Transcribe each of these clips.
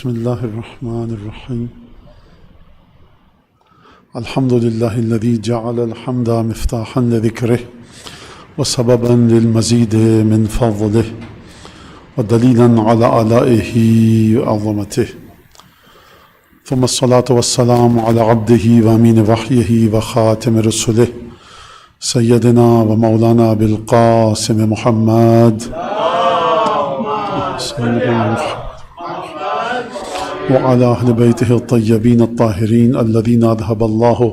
بسم الله الرحمن الرحيم. الحمد لله الذي جعل الحمد مفتاحا لذكره وسببا للمزيد من فضله ودليلا على آلائه وعظمته، ثم الصلاة والسلام على عبده وأمين وحيه وخاتم رسله سيدنا ومولانا بالقاسم محمد وعلى أهل بيته الطيبين الطاهرين الذين أذهب الله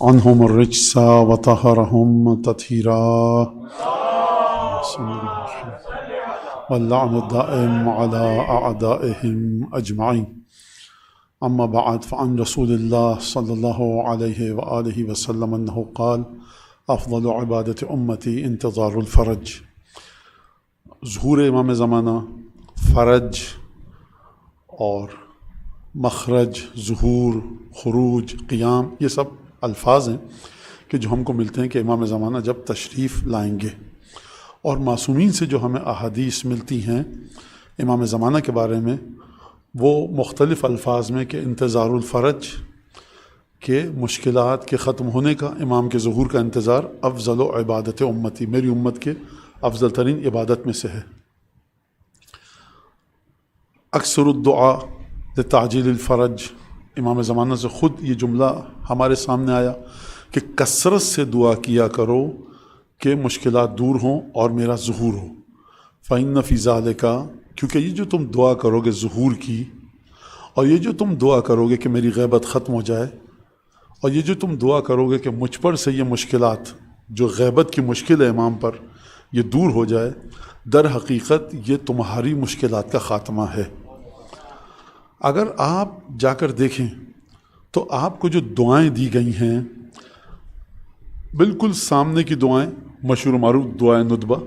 عنهم الرجس وطهرهم تطهيرا، واللعن الدائم على أعدائهم أجمعين. أما بعد، فعن رسول الله صلى الله عليه وآله وسلم أنه قال: أفضل عبادة أمتي انتظار الفرج. ظہور امام زمانہ، فرج اور مخرج، ظہور، خروج، قیام، یہ سب الفاظ ہیں کہ جو ہم کو ملتے ہیں کہ امام زمانہ جب تشریف لائیں گے، اور معصومین سے جو ہمیں احادیث ملتی ہیں امام زمانہ کے بارے میں، وہ مختلف الفاظ میں کہ انتظار الفرج، کہ مشکلات کے ختم ہونے کا، امام کے ظہور کا انتظار افضل عبادت امتی، میری امت کے افضل ترین عبادت میں سے ہے۔ اکثر الدعاء لتعجیل الفرج، امام زمانہ سے خود یہ جملہ ہمارے سامنے آیا کہ کثرت سے دعا کیا کرو کہ مشکلات دور ہوں اور میرا ظہور ہو۔ فإن فی ذالک، کیونکہ یہ جو تم دعا کرو گے ظہور کی، اور یہ جو تم دعا کرو گے کہ میری غیبت ختم ہو جائے، اور یہ جو تم دعا کرو گے کہ مجھ پر سے یہ مشکلات، جو غیبت کی مشکل ہے امام پر، یہ دور ہو جائے، در حقیقت یہ تمہاری مشکلات کا خاتمہ ہے۔ اگر آپ جا کر دیکھیں تو آپ کو جو دعائیں دی گئی ہیں، بالکل سامنے کی دعائیں، مشہور و معروف دعائے ندبہ،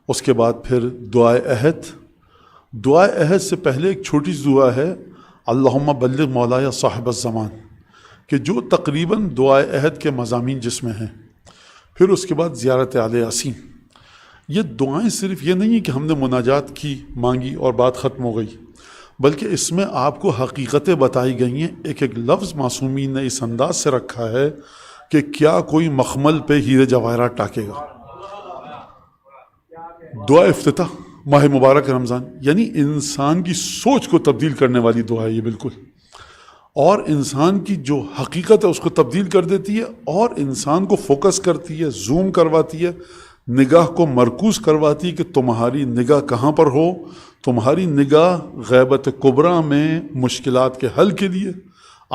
اس کے بعد پھر دعائے عہد۔ دعائے عہد سے پہلے ایک چھوٹی سی دعا ہے، اللہم بلغ مولایا صاحب الزمان، کہ جو تقریباً دعائے عہد کے مضامین جس میں ہیں۔ پھر اس کے بعد زیارت آل یاسین۔ یہ دعائیں صرف یہ نہیں کہ ہم نے مناجات کی، مانگی اور بات ختم ہو گئی، بلکہ اس میں آپ کو حقیقتیں بتائی گئی ہیں۔ ایک ایک لفظ معصومین نے اس انداز سے رکھا ہے کہ کیا کوئی مخمل پہ ہیرے جواہرات ٹاکے گا۔ دعا افتتاح ماہ مبارک رمضان، یعنی انسان کی سوچ کو تبدیل کرنے والی دعا ہے یہ بالکل، اور انسان کی جو حقیقت ہے اس کو تبدیل کر دیتی ہے، اور انسان کو فوکس کرتی ہے، زوم کرواتی ہے، نگاہ کو مرکوز کرواتی ہے کہ تمہاری نگاہ کہاں پر ہو۔ تمہاری نگاہ غیبت کبریٰ میں مشکلات کے حل کے لیے،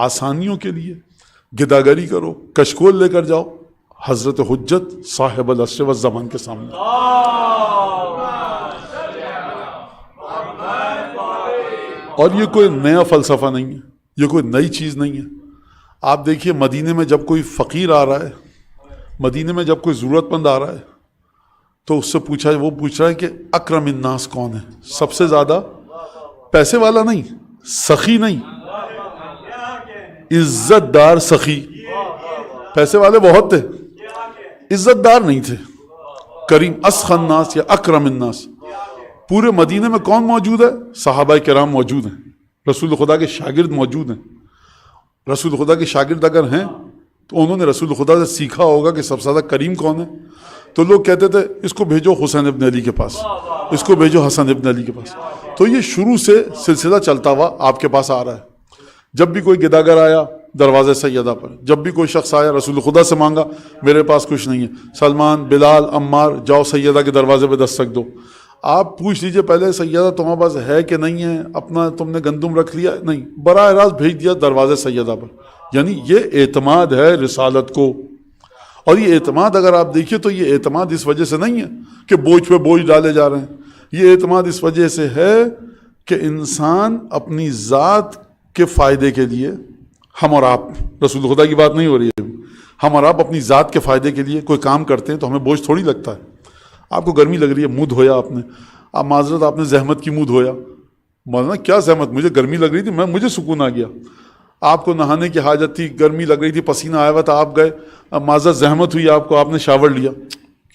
آسانیوں کے لیے گداگری کرو، کشکول لے کر جاؤ حضرت حجت صاحب العصر والزمان کے سامنے۔ اور یہ کوئی نیا فلسفہ نہیں ہے، یہ کوئی نئی چیز نہیں ہے۔ آپ دیکھیے مدینے میں جب کوئی فقیر آ رہا ہے، مدینے میں جب کوئی ضرورت مند آ رہا ہے، تو اس سے پوچھا، وہ پوچھ رہا ہے کہ اکرم الناس کون ہے؟ سب سے زیادہ پیسے والا نہیں، سخی نہیں، عزت دار سخی۔ پیسے والے بہت تھے، عزت دار نہیں تھے۔ کریم اسخی الناس یا اکرم الناس، پورے مدینے میں کون موجود ہے؟ صحابہ کرام موجود ہیں، رسول خدا کے شاگرد موجود ہیں۔ رسول خدا کے شاگرد اگر ہیں تو انہوں نے رسول خدا سے سیکھا ہوگا کہ سب سے زیادہ کریم کون ہے۔ تو لوگ کہتے تھے اس کو بھیجو حسین ابن علی کے پاس، اس کو بھیجو حسن ابن علی کے پاس۔ تو یہ شروع سے سلسلہ چلتا ہوا آپ کے پاس آ رہا ہے۔ جب بھی کوئی گداگر آیا دروازے سیدہ پر، جب بھی کوئی شخص آیا رسول خدا سے مانگا، میرے پاس کچھ نہیں ہے، سلمان، بلال، عمار، جاؤ سیدہ کے دروازے پہ دستک دو۔ آپ پوچھ لیجئے پہلے سیدہ تمہارے پاس ہے کہ نہیں ہے، اپنا تم نے گندم رکھ لیا؟ نہیں، براہ راست بھیج دیا دروازے سیدہ پر۔ یعنی یہ اعتماد ہے رسالت کو۔ اور یہ اعتماد اگر آپ دیکھیے تو یہ اعتماد اس وجہ سے نہیں ہے کہ بوجھ پہ بوجھ ڈالے جا رہے ہیں، یہ اعتماد اس وجہ سے ہے کہ انسان اپنی ذات کے فائدے کے لیے، ہم اور آپ، رسول خدا کی بات نہیں ہو رہی ہے، ہم اور آپ اپنی ذات کے فائدے کے لیے کوئی کام کرتے ہیں تو ہمیں بوجھ تھوڑی لگتا ہے۔ آپ کو گرمی لگ رہی ہے، منہ دھویا آپ نے، آپ معذرت آپ نے زحمت کی، منہ دھویا، مولانا کیا زحمت، مجھے گرمی لگ رہی تھی، مجھے سکون آ گیا۔ آپ کو نہانے کی حاجت تھی، گرمی لگ رہی تھی، پسینہ آیا ہوا تھا، آپ گئے، معذرت زحمت ہوئی آپ کو، آپ نے شاور لیا،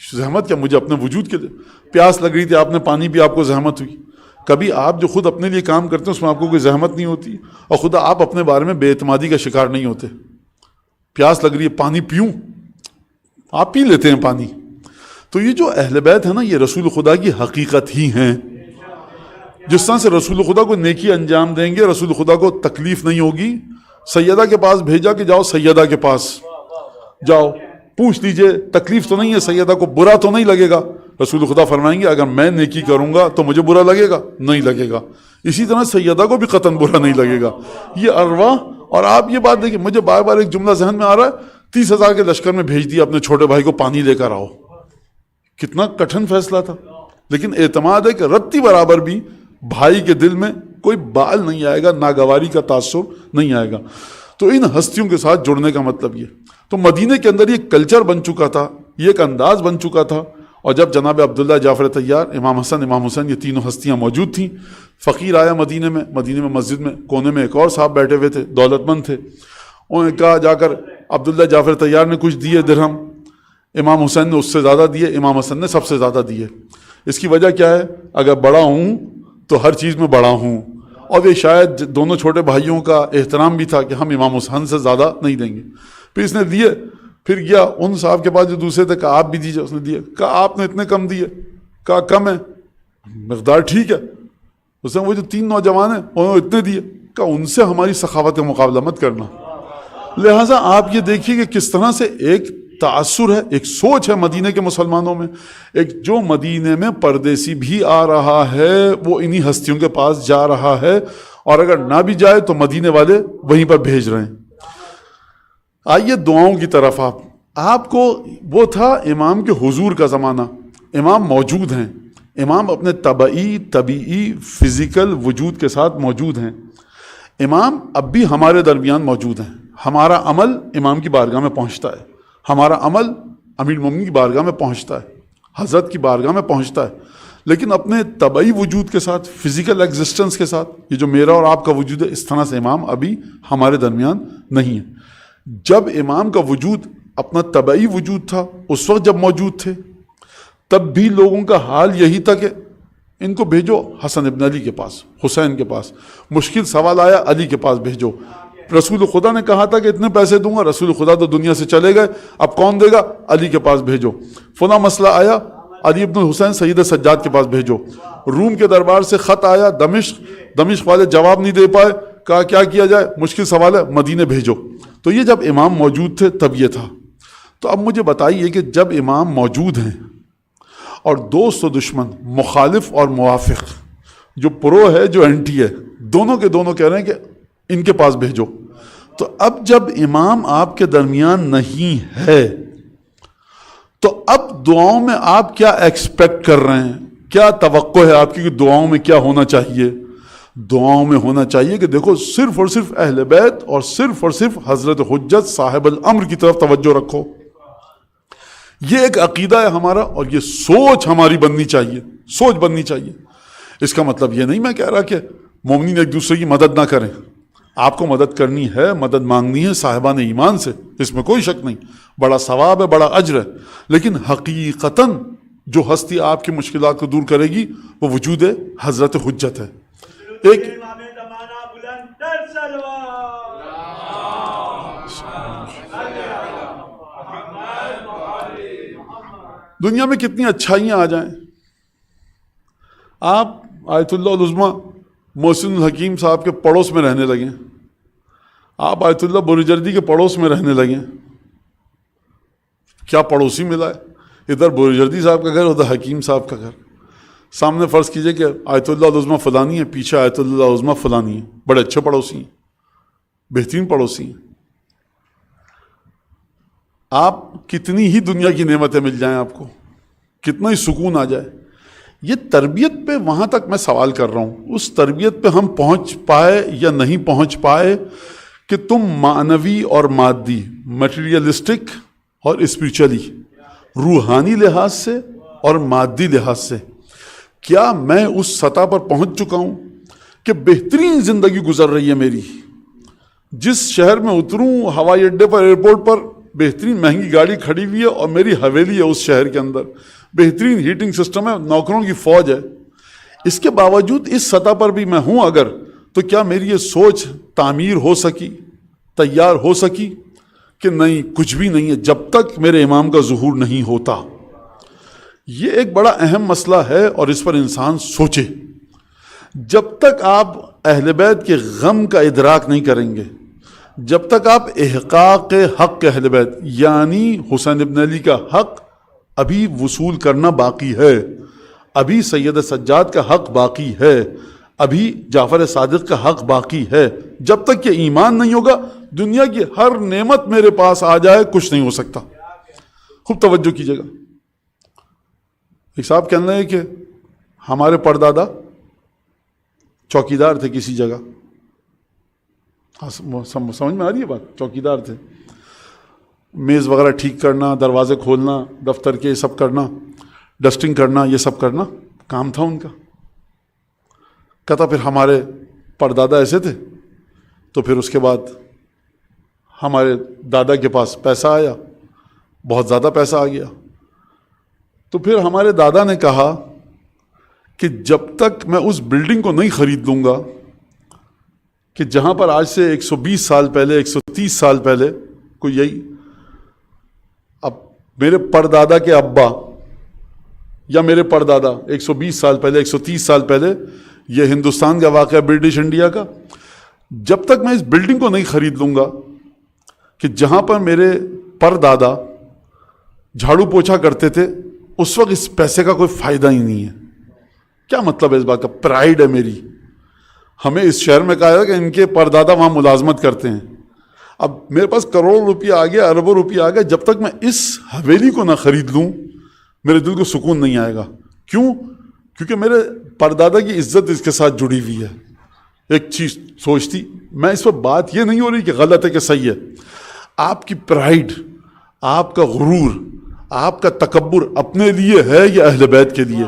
زحمت کیا، مجھے اپنے وجود کے لیے، پیاس لگ رہی تھی، آپ نے پانی پیا، آپ کو زحمت ہوئی۔ کبھی آپ جو خود اپنے لیے کام کرتے ہیں اس میں آپ کو کوئی زحمت نہیں ہوتی، اور خدا آپ اپنے بارے میں بے اعتمادی کا شکار نہیں ہوتے. پیاس لگ رہی ہے، پانی پیوں، آپ پی لیتے ہیں پانی. تو یہ جو اہل بیت ہے نا، یہ رسول خدا کی حقیقت ہی ہیں. جس طرح سے رسول خدا کو نیکی انجام دیں گے، رسول خدا کو تکلیف نہیں ہوگی. سیدہ کے پاس بھیجا کہ جاؤ سیدہ کے پاس جاؤ، پوچھ لیجئے، تکلیف تو نہیں ہے، سیدہ کو برا تو نہیں لگے گا. رسول خدا فرمائیں گے اگر میں نیکی کروں گا تو مجھے برا لگے گا؟ نہیں لگے گا. اسی طرح سیدہ کو بھی قطعاً برا نہیں لگے گا. یہ ارواح. اور آپ یہ بات دیکھیں، مجھے بار بار ایک جملہ ذہن میں آ رہا ہے، 30,000 کے لشکر میں بھیج دیا اپنے چھوٹے بھائی کو پانی لے کر آؤ. کتنا کٹھن فیصلہ تھا، لیکن اعتماد ہے کہ رتی برابر بھی بھائی کے دل میں کوئی بال نہیں آئے گا، ناگواری کا تاثر نہیں آئے گا. تو ان ہستیوں کے ساتھ جڑنے کا مطلب یہ. تو مدینے کے اندر یہ کلچر بن چکا تھا، یہ ایک انداز بن چکا تھا. اور جب جناب عبداللہ جعفر طیار، امام حسن، امام حسین، یہ تینوں ہستیاں موجود تھیں. فقیر آیا مدینے میں مسجد میں کونے میں ایک اور صاحب بیٹھے ہوئے تھے، دولت مند تھے. انہوں نے کہا جا کر عبداللہ جعفر طیار نے کچھ دیے درہم، امام حسین نے اس سے زیادہ دیے، امام حسن نے سب سے زیادہ دیے. اس کی وجہ کیا ہے؟ اگر بڑا ہوں تو ہر چیز میں بڑا ہوں. اور یہ شاید دونوں چھوٹے بھائیوں کا احترام بھی تھا کہ ہم امام حسن سے زیادہ نہیں دیں گے. پھر اس نے دیے، پھر گیا ان صاحب کے پاس جو دوسرے تھے، کہا آپ بھی دیجیے. اس نے دیے. کہا آپ نے اتنے کم دیے. کہا کم ہے، مقدار ٹھیک ہے. اس نے وہ جو 3 نوجوان ہیں انہوں نے اتنے دیے. کہا ان سے ہماری سخاوت کا مقابلہ مت کرنا. لہٰذا آپ یہ دیکھیے کہ کس طرح سے ایک تأثر ہے، ایک سوچ ہے مدینے کے مسلمانوں میں. ایک جو مدینے میں پردیسی بھی آ رہا ہے وہ انہی ہستیوں کے پاس جا رہا ہے، اور اگر نہ بھی جائے تو مدینے والے وہیں پر بھیج رہے ہیں. آئیے دعاؤں کی طرف. آپ کو وہ تھا امام کے حضور کا زمانہ، امام موجود ہیں، امام اپنے طبعی فزیکل وجود کے ساتھ موجود ہیں. امام اب بھی ہمارے درمیان موجود ہیں. ہمارا عمل امام کی بارگاہ میں پہنچتا ہے، ہمارا عمل امیر المومنین کی بارگاہ میں پہنچتا ہے، حضرت کی بارگاہ میں پہنچتا ہے. لیکن اپنے طبعی وجود کے ساتھ، فزیکل ایگزسٹنس کے ساتھ، یہ جو میرا اور آپ کا وجود ہے، اس طرح سے امام ابھی ہمارے درمیان نہیں ہے. جب امام کا وجود اپنا طبعی وجود تھا، اس وقت جب موجود تھے، تب بھی لوگوں کا حال یہی تھا کہ ان کو بھیجو حسن ابن علی کے پاس، حسین کے پاس. مشکل سوال آیا، علی کے پاس بھیجو. رسول خدا نے کہا تھا کہ اتنے پیسے دوں گا، رسول خدا تو دنیا سے چلے گئے، اب کون دے گا؟ علی کے پاس بھیجو. فلاں مسئلہ آیا، علی ابن الحسین سید سجاد کے پاس بھیجو. روم کے دربار سے خط آیا دمشق والے جواب نہیں دے پائے، کہا کیا کیا جائے، مشکل سوال ہے، مدینے بھیجو. تو یہ جب امام موجود تھے تب یہ تھا. تو اب مجھے بتائیے کہ جب امام موجود ہیں اور دوست و دشمن، مخالف اور موافق، جو پرو ہے جو اینٹی ہے، دونوں کے دونوں کہہ رہے ہیں کہ ان کے پاس بھیجو. تو اب جب امام آپ کے درمیان نہیں ہے تو اب دعاؤں میں آپ کیا ایکسپیکٹ کر رہے ہیں؟ کیا توقع ہے آپ کی کہ دعاؤں میں کیا ہونا چاہیے؟ دعاؤں میں ہونا چاہیے کہ دیکھو صرف اور صرف اہل بیت اور صرف حضرت حجت صاحب الامر کی طرف توجہ رکھو. یہ ایک عقیدہ ہے ہمارا، اور یہ سوچ ہماری بننی چاہیے، سوچ بننی چاہیے. اس کا مطلب یہ نہیں میں کہہ رہا کہ مومنین ایک دوسرے کی مدد نہ کریں. آپ کو مدد کرنی ہے، مدد مانگنی ہے صاحبان ایمان سے، اس میں کوئی شک نہیں. بڑا ثواب ہے، بڑا اجر ہے. لیکن حقیقتاً جو ہستی آپ کی مشکلات کو دور کرے گی وہ وجود حضرت حجت ہے. ایک دنیا میں کتنی اچھائیاں آ جائیں، آپ آیت اللہ العظمیٰ محسن الحکیم صاحب کے پڑوس میں رہنے لگیں، آپ آیت اللہ بروجردی کے پڑوس میں رہنے لگیں. کیا پڑوسی ملا ہے، ادھر بروجردی صاحب کا گھر، ادھر حکیم صاحب کا گھر. سامنے فرض کیجئے کہ آیت اللہ العظمیٰ فلانی ہے، پیچھے آیت اللہ العظمیٰ فلانی ہے. بڑے اچھے پڑوسی ہیں، بہترین پڑوسی ہیں. آپ کتنی ہی دنیا کی نعمتیں مل جائیں، آپ کو کتنا ہی سکون آ جائے، یہ تربیت پہ وہاں تک میں سوال کر رہا ہوں، اس تربیت پہ ہم پہنچ پائے یا نہیں پہنچ پائے کہ تم معنوی اور مادی، میٹیریلسٹک اور اسپریچولی، روحانی لحاظ سے اور مادی لحاظ سے کیا میں اس سطح پر پہنچ چکا ہوں کہ بہترین زندگی گزر رہی ہے میری. جس شہر میں اتروں ہوائی اڈے پر، ایئرپورٹ پر، بہترین مہنگی گاڑی کھڑی ہوئی ہے اور میری حویلی ہے اس شہر کے اندر، بہترین ہیٹنگ سسٹم ہے، نوکروں کی فوج ہے. اس کے باوجود اس سطح پر بھی میں ہوں اگر، تو کیا میری یہ سوچ تعمیر ہو سکی، تیار ہو سکی کہ نہیں؟ کچھ بھی نہیں ہے جب تک میرے امام کا ظہور نہیں ہوتا۔ یہ ایک بڑا اہم مسئلہ ہے اور اس پر انسان سوچے۔ جب تک آپ اہل بیت کے غم کا ادراک نہیں کریں گے، جب تک آپ احقاق حق اہل بیت یعنی حسین ابن علی کا حق ابھی وصول کرنا باقی ہے، ابھی سید سجاد کا حق باقی ہے، ابھی جعفر صادق کا حق باقی ہے، جب تک کہ ایمان نہیں ہوگا دنیا کی ہر نعمت میرے پاس آ جائے کچھ نہیں ہو سکتا۔ خوب توجہ کیجیے گا۔ ایک صاحب کہنے لگے کہ ہمارے پردادا چوکیدار تھے کسی جگہ، سمجھ میں آ رہی ہے بات؟ چوکیدار تھے، میز وغیرہ ٹھیک کرنا، دروازے کھولنا، دفتر کے سب کرنا، ڈسٹنگ کرنا، یہ سب کرنا کام تھا ان کا۔ کہتا پھر ہمارے پردادا ایسے تھے، تو پھر اس کے بعد ہمارے دادا کے پاس پیسہ آیا، بہت زیادہ پیسہ آ گیا، تو پھر ہمارے دادا نے کہا کہ جب تک میں اس بلڈنگ کو نہیں خرید لوں گا کہ جہاں پر آج سے 120 سال پہلے 130 سال پہلے کوئی یہی اب میرے پردادا کے ابا یا میرے پردادا 120 سال پہلے 130 سال پہلے، یہ ہندوستان کا واقعہ برٹش انڈیا کا، جب تک میں اس بلڈنگ کو نہیں خرید لوں گا کہ جہاں پر میرے پردادا جھاڑو پوچھا کرتے تھے، اس وقت اس پیسے کا کوئی فائدہ ہی نہیں ہے۔ کیا مطلب ہے اس بات کا؟ پرائیڈ ہے میری۔ ہمیں اس شہر میں کہا ہے کہ ان کے پردادا وہاں ملازمت کرتے ہیں، اب میرے پاس کروڑوں روپیہ آ گیا، اربوں روپیہ آ گیا، جب تک میں اس حویلی کو نہ خرید لوں میرے دل کو سکون نہیں آئے گا۔ کیوں؟ کیونکہ میرے پردادا کی عزت اس کے ساتھ جڑی ہوئی ہے۔ ایک چیز سوچتی میں، اس پر بات یہ نہیں ہو رہی کہ غلط ہے کہ صحیح ہے، آپ کی پرائیڈ، آپ کا غرور، آپ کا تکبر اپنے لیے ہے یا اہل بیت کے لیے؟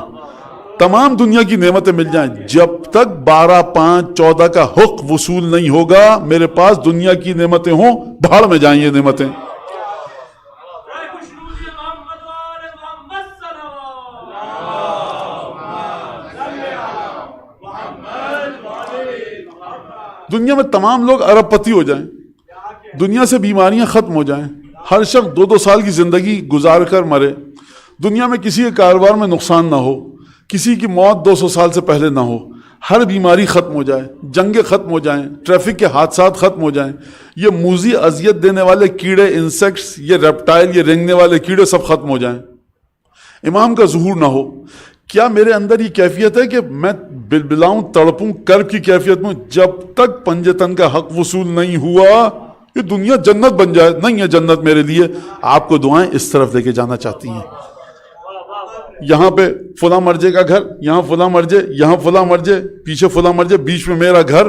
تمام دنیا کی نعمتیں مل جائیں، جب تک 12/5/14 کا حق وصول نہیں ہوگا میرے پاس دنیا کی نعمتیں ہوں بھاڑ میں جائیں یہ نعمتیں۔ دنیا میں تمام لوگ ارب پتی ہو جائیں، دنیا سے بیماریاں ختم ہو جائیں، ہر شخص 2-2 سال کی زندگی گزار کر مرے، دنیا میں کسی کے کاروبار میں نقصان نہ ہو، کسی کی موت 200 سال سے پہلے نہ ہو، ہر بیماری ختم ہو جائے، جنگیں ختم ہو جائیں، ٹریفک کے حادثات ختم ہو جائیں، یہ موذی اذیت دینے والے کیڑے، انسیکٹس، یہ ریپٹائل، یہ رینگنے والے کیڑے سب ختم ہو جائیں، امام کا ظہور نہ ہو، کیا میرے اندر یہ کیفیت ہے کہ میں بلبلاؤں، تڑپوں، کرب کی کیفیت میں جب تک پنجتن کا حق وصول نہیں ہوا یہ دنیا جنت بن جائے؟ نہیں ہے جنت میرے لیے۔ آپ کو دعائیں اس طرف لے کے جانا چاہتی ہیں، یہاں پہ فلاں مرجے کا گھر، یہاں فلاں مرجے، یہاں فلاں مرجے، پیچھے فلاں مرجے، بیچ میں میرا گھر،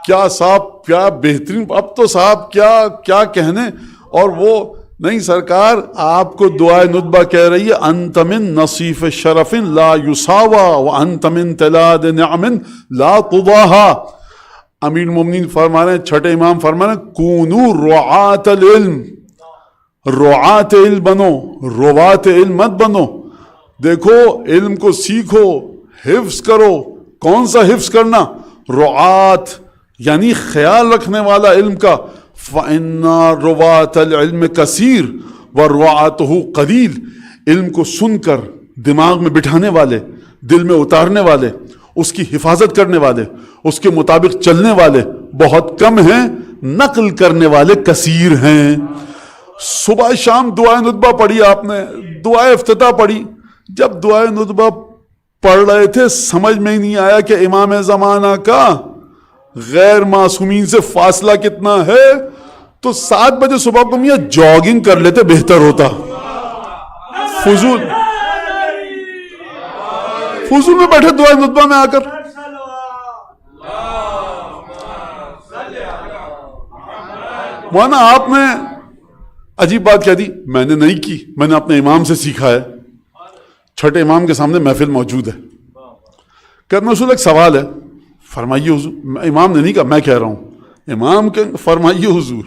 کیا صاحب کیا بہترین، اب تو صاحب کیا کہنے۔ اور وہ نہیں، سرکار آپ کو دعائے ندبہ کہہ رہی ہے انت من نصیف شرف لا یساوا وانت من تلاد نعم لا تضاہا۔ امیر المومنین فرما رہے ہیں، چھٹے امام فرما رہے ہیں کونوا رعاة العلم، رعاة علم بنو، روات علم مت بنو۔ دیکھو علم کو سیکھو، حفظ کرو۔ کون سا حفظ کرنا؟ رعات یعنی خیال رکھنے والا علم کا۔ فَإِنَّ رُوَاةَ الْعِلْمِ كَثِيرٌ وَرُوَاةُهُ قَلِيلٌ۔ علم کو سن کر دماغ میں بٹھانے والے، دل میں اتارنے والے، اس کی حفاظت کرنے والے، اس کے مطابق چلنے والے بہت کم ہیں، نقل کرنے والے کثیر ہیں۔ صبح شام دعائے ندبہ پڑھی آپ نے، دعائے افتتاح پڑھی، جب دعائے ندبہ پڑھ رہے تھے سمجھ میں ہی نہیں آیا کہ امام زمانہ کا غیر معصومین سے فاصلہ کتنا ہے، تو 7 بجے صبح کو میاں جاگنگ کر لیتے بہتر ہوتا۔ فضول میں بیٹھے دعائے ندبہ میں آ کر۔ مولانا آپ نے عجیب بات کہہ دی، میں نے نہیں کی، میں نے اپنے امام سے سیکھا ہے۔ چھٹے امام کے سامنے محفل موجود ہے، کرنا رسول ایک سوال ہے، فرمائیے حضور۔ امام نے نہیں کہا، میں کہہ رہا ہوں، امام کے فرمائیے حضور۔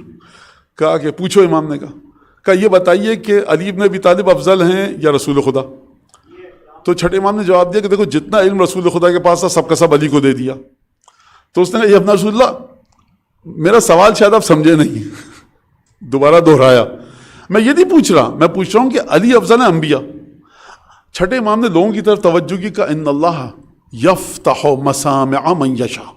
کہا کہ پوچھو، امام نے کہا یہ بتائیے کہ علی بن ابی طالب افضل ہیں یا رسول خدا؟ تو چھٹے امام نے جواب دیا کہ دیکھو جتنا علم رسول خدا کے پاس تھا سب کا سب علی کو دے دیا. تو اس نے کہا یہ اپنا رسول اللہ میرا سوال شاید آپ سمجھے نہیں. دوبارہ دہرایا, میں یہ نہیں پوچھ رہا, میں پوچھ رہا ہوں کہ علی افضل ہے انبیاء. چھٹے امام نے لوگوں کی طرف توجہ کی کہ ان اللہ یفتح مسامع من یشاء.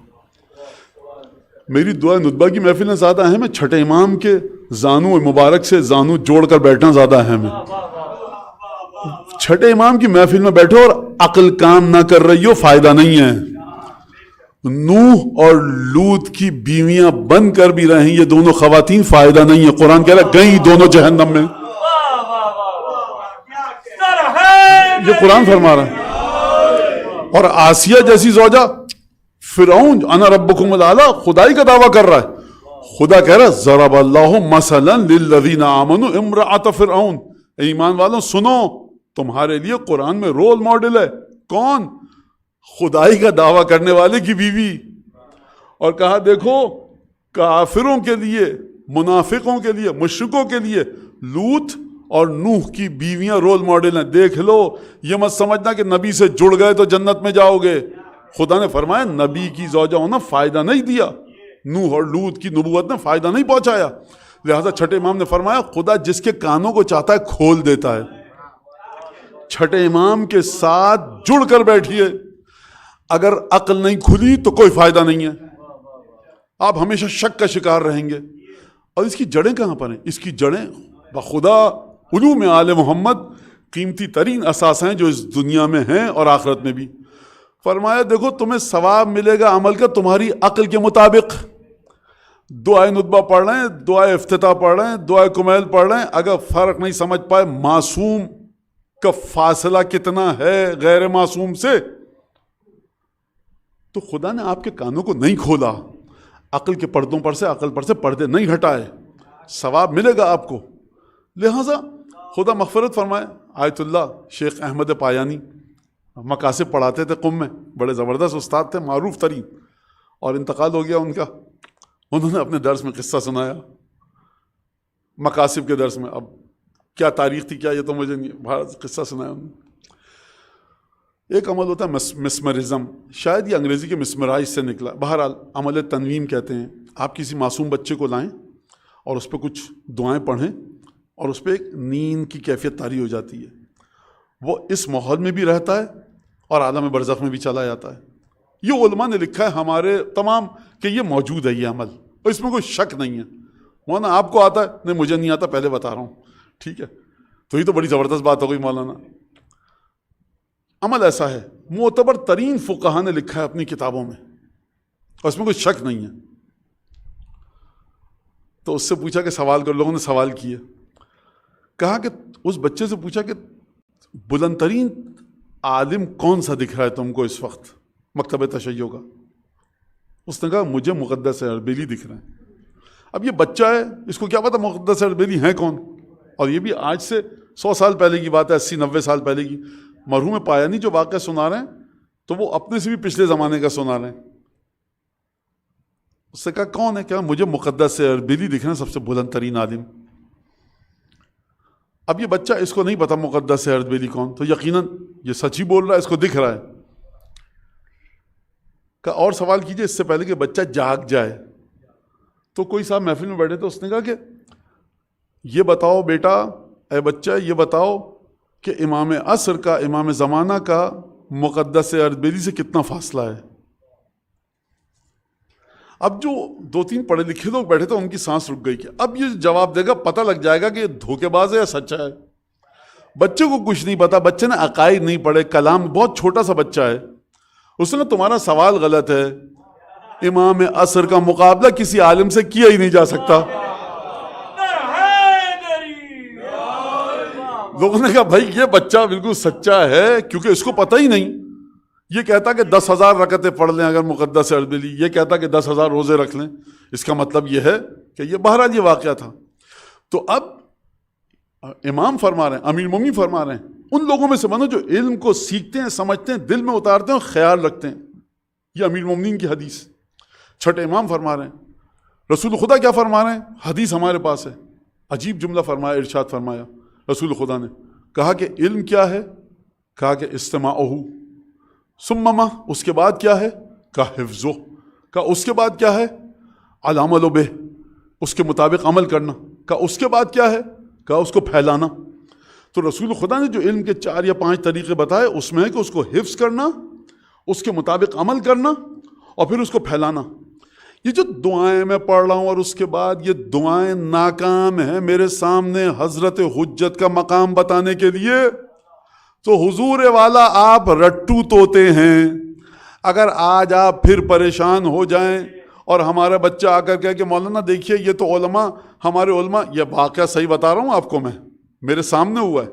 میری دعا ندبہ کی محفل میں زیادہ اہم ہے, چھٹے امام کے زانو مبارک سے زانو جوڑ کر بیٹھنا زیادہ اہم ہے. چھٹے امام کی محفل میں بیٹھو اور عقل کام نہ کر رہی ہو, فائدہ نہیں ہے. نوح اور لوط کی بیویاں بن کر بھی رہیں یہ دونوں خواتین, فائدہ نہیں ہے. قرآن کہہ رہا ہے گئیں دونوں جہنم میں. یہ قرآن فرما رہا ہے. اور آسیہ جیسی زوجہ, فرعون انا ربکم الاعلی خدائی کا دعویٰ کر رہا ہے. خدا کہہ رہا ہے ضرب اللہ مثلا للذین آمنوا امرأۃ فرعون. ایمان والوں سنو, تمہارے لیے قرآن میں رول ماڈل ہے. کون؟ خدائی کا دعویٰ کرنے والے کی بیوی. اور کہا دیکھو کافروں کے لیے, منافقوں کے لیے, مشرکوں کے لیے لوط اور نوح کی بیویاں رول ماڈل ہیں. دیکھ لو, یہ مت سمجھنا کہ نبی سے جڑ گئے تو جنت میں جاؤ گے. خدا نے فرمایا نبی کی زوجہ ہونا فائدہ نہیں دیا, نوح اور لوط کی نبوت نے فائدہ نہیں پہنچایا. لہذا چھٹے امام نے فرمایا خدا جس کے کانوں کو چاہتا ہے کھول دیتا ہے. چھٹے امام کے ساتھ جڑ کر بیٹھیے, اگر عقل نہیں کھلی تو کوئی فائدہ نہیں ہے, آپ ہمیشہ شک کا شکار رہیں گے. اور اس کی جڑیں کہاں پر ہیں؟ اس کی جڑیں بخدا علوم آل محمد, قیمتی ترین اساس ہیں جو اس دنیا میں ہیں اور آخرت میں بھی. فرمایا دیکھو تمہیں ثواب ملے گا عمل کا تمہاری عقل کے مطابق. دعائے ندبہ پڑھ رہے ہیں, دعائے افتتاح پڑھ رہے ہیں, دعائے کمیل پڑھ رہے ہیں, اگر فرق نہیں سمجھ پائے معصوم کا فاصلہ کتنا ہے غیر معصوم سے, تو خدا نے آپ کے کانوں کو نہیں کھولا, عقل کے پردوں پر سے, عقل پر سے پردے نہیں ہٹائے, ثواب ملے گا آپ کو. لہٰذا خدا مغفرت فرمائے. آیت اللہ شیخ احمد پایانی مقاصد پڑھاتے تھے قم میں, بڑے زبردست استاد تھے, معروف ترین, اور انتقال ہو گیا ان کا. انہوں نے اپنے درس میں قصہ سنایا, مقاصد کے درس میں. اب کیا تاریخ تھی کیا یہ تو مجھے نہیں, بھارت قصہ سنایا انہوں نے. ایک عمل ہوتا ہے مسمرزم, شاید یہ انگریزی کے مسمرائز سے نکلا, بہرحال عمل تنویم کہتے ہیں. آپ کسی معصوم بچے کو لائیں اور اس پہ کچھ دعائیں پڑھیں اور اس پہ ایک نیند کی کیفیت طاری ہو جاتی ہے. وہ اس ماحول میں بھی رہتا ہے اور عالم برزخ میں بھی چلا جاتا ہے. یہ علماء نے لکھا ہے ہمارے تمام کہ یہ موجود ہے یہ عمل, اور اس میں کوئی شک نہیں ہے. مولانا آپ کو آتا ہے؟ نہیں مجھے نہیں آتا, پہلے بتا رہا ہوں. ٹھیک ہے, تو یہ تو بڑی زبردست بات ہو گئی مولانا. عمل ایسا ہے, معتبر ترین فقہا نے لکھا ہے اپنی کتابوں میں, اور اس میں کوئی شک نہیں ہے. تو اس سے پوچھا کہ سوال کر, لوگوں نے سوال کیے, کہا کہ اس بچے سے پوچھا کہ بلند ترین عالم کون سا دکھ رہا ہے تم کو اس وقت مکتب تشیع کا؟ اس نے کہا مجھے مقدس اربیلی دکھ رہے ہیں. اب یہ بچہ ہے, اس کو کیا پتا مقدس اربیلی ہیں کون؟ اور یہ بھی آج سے 100 سال پہلے کی بات ہے, 80-90 سال پہلے کی. مرحوم پایانی جو واقعہ سنا رہے ہیں تو وہ اپنے سے بھی پچھلے زمانے کا سنا رہے ہیں. اس سے کہا کون ہے؟ کیا مجھے مقدس اربیلی دکھ رہے ہیں, سب سے بلند ترین عالم. اب یہ بچہ, اس کو نہیں پتا مقدس اربیلی کون, تو یقیناً یہ سچ ہی بول رہا ہے, اس کو دکھ رہا ہے. کہا اور سوال کیجئے اس سے پہلے کہ بچہ جاگ جائے. تو کوئی صاحب محفل میں بیٹھے تو اس نے کہا کہ یہ بتاؤ بیٹا, اے بچہ یہ بتاؤ کہ امام عصر کا, امام زمانہ کا مقدس اربیلی سے کتنا فاصلہ ہے؟ اب جو 2-3 پڑھے لکھے لوگ بیٹھے تھے ان کی سانس رک گئی کہ اب یہ جواب دے گا, پتہ لگ جائے گا کہ یہ دھوکے باز ہے یا سچا ہے. بچے کو کچھ نہیں پتا, بچے نے عقائد نہیں پڑھے, کلام, بہت چھوٹا سا بچہ ہے. اس نے تمہارا سوال غلط ہے, امام عصر کا مقابلہ کسی عالم سے کیا ہی نہیں جا سکتا. لوگوں نے کہا بھائی یہ بچہ بالکل سچا ہے, کیونکہ اس کو پتہ ہی نہیں. یہ کہتا کہ 10,000 رکعتیں پڑھ لیں اگر مقدس اربیلی, یہ کہتا کہ 10,000 روزے رکھ لیں. اس کا مطلب یہ ہے کہ یہ بہرحال یہ واقعہ تھا. تو اب امام فرما رہے ہیں, امیر المومنین فرما رہے ہیں, ان لوگوں میں سے بنو جو علم کو سیکھتے ہیں, سمجھتے ہیں, دل میں اتارتے ہیں اور خیال رکھتے ہیں. یہ امیر المومنین کی حدیث. چھٹے امام فرما رہے ہیں, رسول خدا کیا فرما رہے ہیں, حدیث ہمارے پاس ہے. عجیب جملہ فرمایا, ارشاد فرمایا رسول خدا نے, کہا کہ علم کیا ہے؟ کہا کہ استماعہ، ثم ما، اس کے بعد کیا ہے؟ کہا حفظہ، کہا اس کے بعد کیا ہے؟ العمل بہ، اس کے مطابق عمل کرنا، کہا اس کے بعد کیا ہے؟ کہا اس کو پھیلانا۔ تو رسول خدا نے جو علم کے 4 یا 5 طریقے بتائے اس میں ہے کہ اس کو حفظ کرنا، اس کے مطابق عمل کرنا اور پھر اس کو پھیلانا۔ یہ جو دعائیں میں پڑھ رہا ہوں اور اس کے بعد یہ دعائیں ناکام ہیں میرے سامنے حضرت حجت کا مقام بتانے کے لیے، تو حضور والا آپ رٹو طوطے ہیں۔ اگر آج آپ پھر پریشان ہو جائیں اور ہمارا بچہ آ کر کہے کہ مولانا دیکھیے یہ تو علماء، ہمارے علماء، یہ واقعہ صحیح بتا رہا ہوں آپ کو، میں میرے سامنے ہوا ہے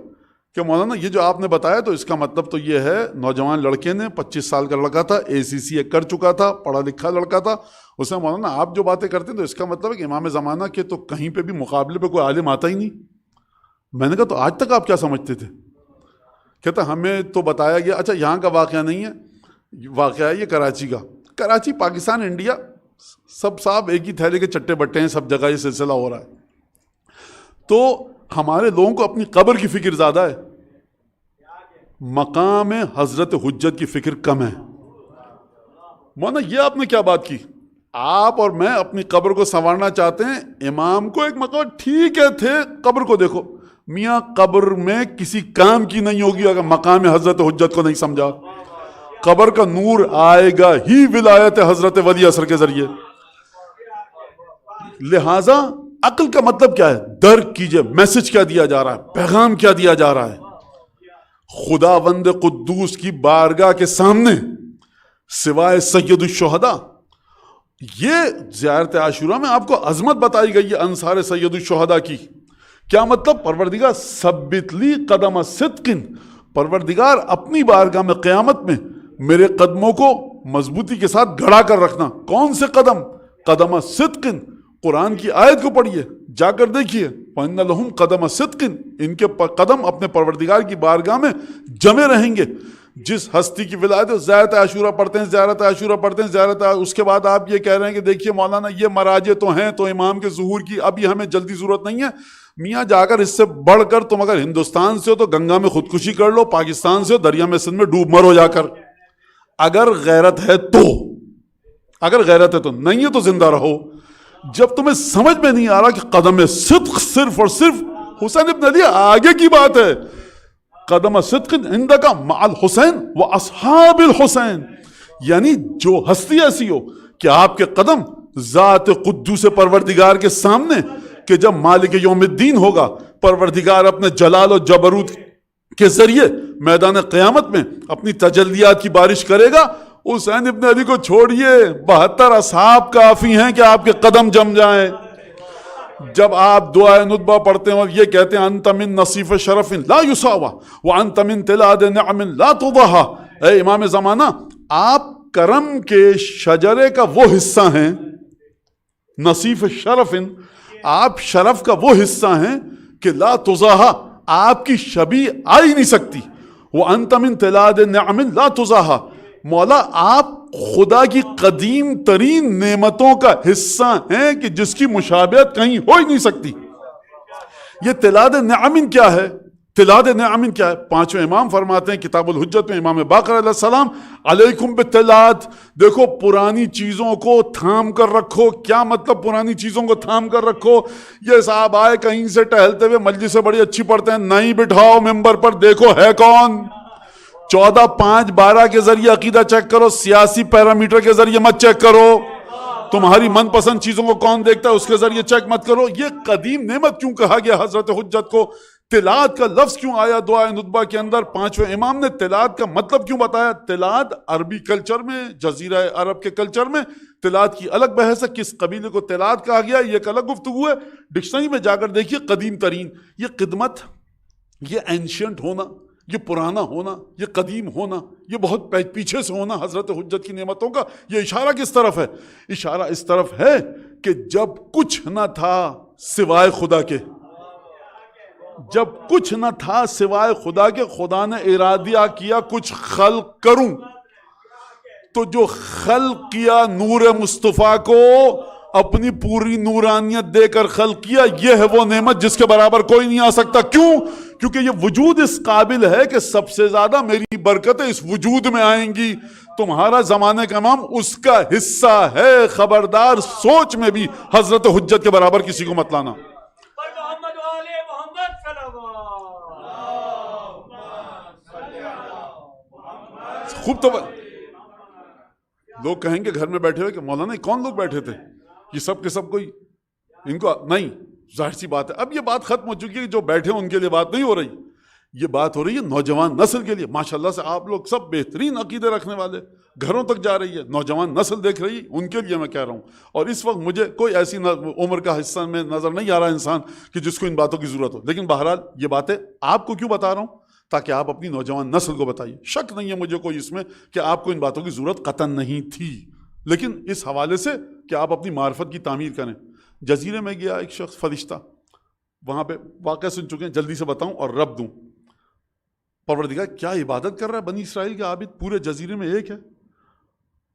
کہ مولانا یہ جو آپ نے بتایا تو اس کا مطلب تو یہ ہے، نوجوان لڑکے نے 25 سال کا لڑکا تھا، ACCA کر چکا تھا، پڑھا لکھا لڑکا تھا، اس نے مولانا آپ جو باتیں کرتے ہیں تو اس کا مطلب ہے کہ امام زمانہ کے تو کہیں پہ بھی مقابلے پہ کوئی عالم آتا ہی نہیں۔ میں نے کہا تو آج تک آپ کیا سمجھتے تھے؟ کہتا ہمیں تو بتایا گیا۔ اچھا یہاں کا واقعہ نہیں ہے، واقعہ ہے یہ کراچی کا۔ کراچی، پاکستان، انڈیا سب صاحب ایک ہی تھیلے کے چٹے بٹے ہیں، سب جگہ یہ سلسلہ ہو رہا ہے۔ تو ہمارے لوگوں کو اپنی قبر کی فکر زیادہ ہے، مقام حضرت حجت کی فکر کم ہے۔ مولانا یہ آپ نے کیا بات کی؟ آپ اور میں اپنی قبر کو سنوارنا چاہتے ہیں، امام کو ایک مقام ٹھیک ہے تھے، قبر کو دیکھو میاں، قبر میں کسی کام کی نہیں ہوگی اگر مقام حضرت حجت کو نہیں سمجھا۔ قبر کا نور آئے گا ہی ولایت حضرت ولی اثر کے ذریعے۔ لہذا عقل کا مطلب کیا ہے؟ درک کیجئے میسج کیا دیا جا رہا ہے، پیغام کیا دیا جا رہا ہے۔ خداوند قدوس کی بارگاہ کے سامنے سوائے سید الشہداء، یہ زیارت عاشوراء میں آپ کو عظمت بتائی گئی ہے انصار سید الشہداء کی۔ کیا مطلب؟ پروردگار ثبت لی قدم صدق، پروردگار اپنی بارگاہ میں قیامت میں میرے قدموں کو مضبوطی کے ساتھ گڑا کر رکھنا۔ کون سے قدم؟ قدم صدق۔ قرآن کی آیت کو پڑھیے، جا کر دیکھیے، وَإِنَّ لَهُمْ قَدَمَ صِدْقٍ، ان کے قدم اپنے پروردگار کی بارگاہ میں جمے رہیں گے۔ جس ہستی کی ولایت، زیارت عاشوراء پڑھتے ہیں، زیارت عاشوراء پڑھتے ہیں، اس کے بعد آپ یہ کہہ رہے ہیں کہ دیکھیے مولانا یہ مراجع تو ہیں تو امام کے ظہور کی ابھی ہمیں جلدی ضرورت نہیں ہے۔ میاں جا کر اس سے بڑھ کر تم اگر ہندوستان سے ہو تو گنگا میں خودکشی کر لو، پاکستان سے ہو دریا میں سندھ میں ڈوب مرو جا کر، اگر غیرت ہے تو، اگر غیرت ہے تو، نہیں ہے تو زندہ رہو۔ جب تمہیں سمجھ میں نہیں آ رہا کہ قدم صدق صرف اور صرف حسین ابن علی آگے کی بات ہے، قدم صدق عندک مع الحسین و اصحاب الحسین، یعنی جو ہستی ایسی ہو کہ آپ کے قدم ذات قدوس پروردگار کے سامنے، کہ جب مالک یوم الدین ہوگا، پروردگار اپنے جلال و جبروت کے ذریعے میدان قیامت میں اپنی تجلیات کی بارش کرے گا۔ حسین ابن علی کو چھوڑیے، 72 اصحاب کافی ہیں کہ آپ کے قدم جم جائیں۔ جب آپ دعائے ندبہ پڑھتے ہیں اور یہ کہتے ہیں انت من نصیف شرف لا یساوی وانت من تلاد نعم لا تضاہا، اے امام زمانہ آپ کرم کے شجرے کا وہ حصہ ہیں، نصیف شرف، آپ شرف کا وہ حصہ ہیں کہ لا تضاہا، آپ کی شبیہ آ ہی نہیں سکتی۔ وانت من تلاد نعم لا تضاہا، مولا آپ خدا کی قدیم ترین نعمتوں کا حصہ ہیں کہ جس کی مشابہت کہیں ہو ہی نہیں سکتی۔ یہ تلاد نعم کیا ہے؟ تلاد نعم کیا ہے؟ 5ویں امام فرماتے ہیں کتاب الحجت میں، امام باقر علیہ السلام، علیکم بالتلاد، دیکھو پرانی چیزوں کو تھام کر رکھو۔ کیا مطلب پرانی چیزوں کو تھام کر رکھو؟ یہ صاحب آئے کہیں سے ٹہلتے ہوئے، مجلس سے بڑی اچھی پڑھتے ہیں، نہیں بٹھاؤ ممبر پر، دیکھو ہے کون، 14-5-12 کے ذریعے عقیدہ چیک کرو، سیاسی پیرامیٹر کے ذریعے مت چیک کرو، تمہاری من پسند چیزوں کو کون دیکھتا ہے اس کے ذریعے چیک مت کرو۔ یہ قدیم نعمت کیوں کہا گیا حضرت حجت کو؟ تلاد کا لفظ کیوں آیا دعائے ندبہ کے اندر؟ 5ویں امام نے تلاد کا مطلب کیوں بتایا؟ تلاد عربی کلچر میں، جزیرہ عرب کے کلچر میں تلاد کی الگ بحث ہے، کس قبیلے کو تلاد کہا گیا یہ ایک الگ گفتگو ہے۔ ڈکشنری میں جا کر دیکھیے، قدیم ترین، یہ خدمت، یہ اینشینٹ ہونا، یہ پرانا ہونا، یہ قدیم ہونا، یہ بہت پیچھے سے ہونا حضرت حجت کی نعمتوں کا، یہ اشارہ کس طرف ہے؟ اشارہ اس طرف ہے کہ جب کچھ نہ تھا سوائے خدا کے، جب کچھ نہ تھا سوائے خدا کے، خدا نے ارادہ کیا کچھ خلق کروں، تو جو خلق کیا نور مصطفیٰ کو، اپنی پوری نورانیت دے کر خلق کیا. یہ ہے وہ نعمت جس کے برابر کوئی نہیں آ سکتا. کیوں؟ کیونکہ یہ وجود اس قابل ہے کہ سب سے زیادہ میری برکتیں اس وجود میں آئیں گی. تمہارا زمانے کا امام اس کا حصہ ہے. خبردار سوچ میں بھی حضرت حجت کے برابر کسی کو مت لانا. خوب تو لوگ کہیں گے گھر میں بیٹھے ہوئے کہ مولانا کون لوگ بیٹھے تھے، یہ سب کے سب کوئی ان کو نہیں. ظاہر سی بات ہے اب یہ بات ختم ہو چکی ہے. جو بیٹھے ان کے لیے بات نہیں ہو رہی، یہ بات ہو رہی ہے نوجوان نسل کے لیے. ماشاءاللہ سے آپ لوگ سب بہترین عقیدے رکھنے والے، گھروں تک جا رہی ہے، نوجوان نسل دیکھ رہی ہے، ان کے لیے میں کہہ رہا ہوں. اور اس وقت مجھے کوئی ایسی عمر کا حصہ میں نظر نہیں آ رہا انسان کہ جس کو ان باتوں کی ضرورت ہو. لیکن بہرحال یہ باتیں آپ کو کیوں بتا رہا ہوں؟ تاکہ آپ اپنی نوجوان نسل کو بتائیے. شک نہیں ہے مجھے کوئی اس میں کہ آپ کو ان باتوں کی ضرورت قطعاً نہیں تھی، لیکن اس حوالے سے کہ آپ اپنی معرفت کی تعمیر کریں. جزیرے میں گیا ایک شخص فرشتہ، وہاں پہ واقعہ سن چکے ہیں، جلدی سے بتاؤں اور رب دوں. پروردگار کیا عبادت کر رہا ہے بنی اسرائیل کے عابد، پورے جزیرے میں ایک ہے،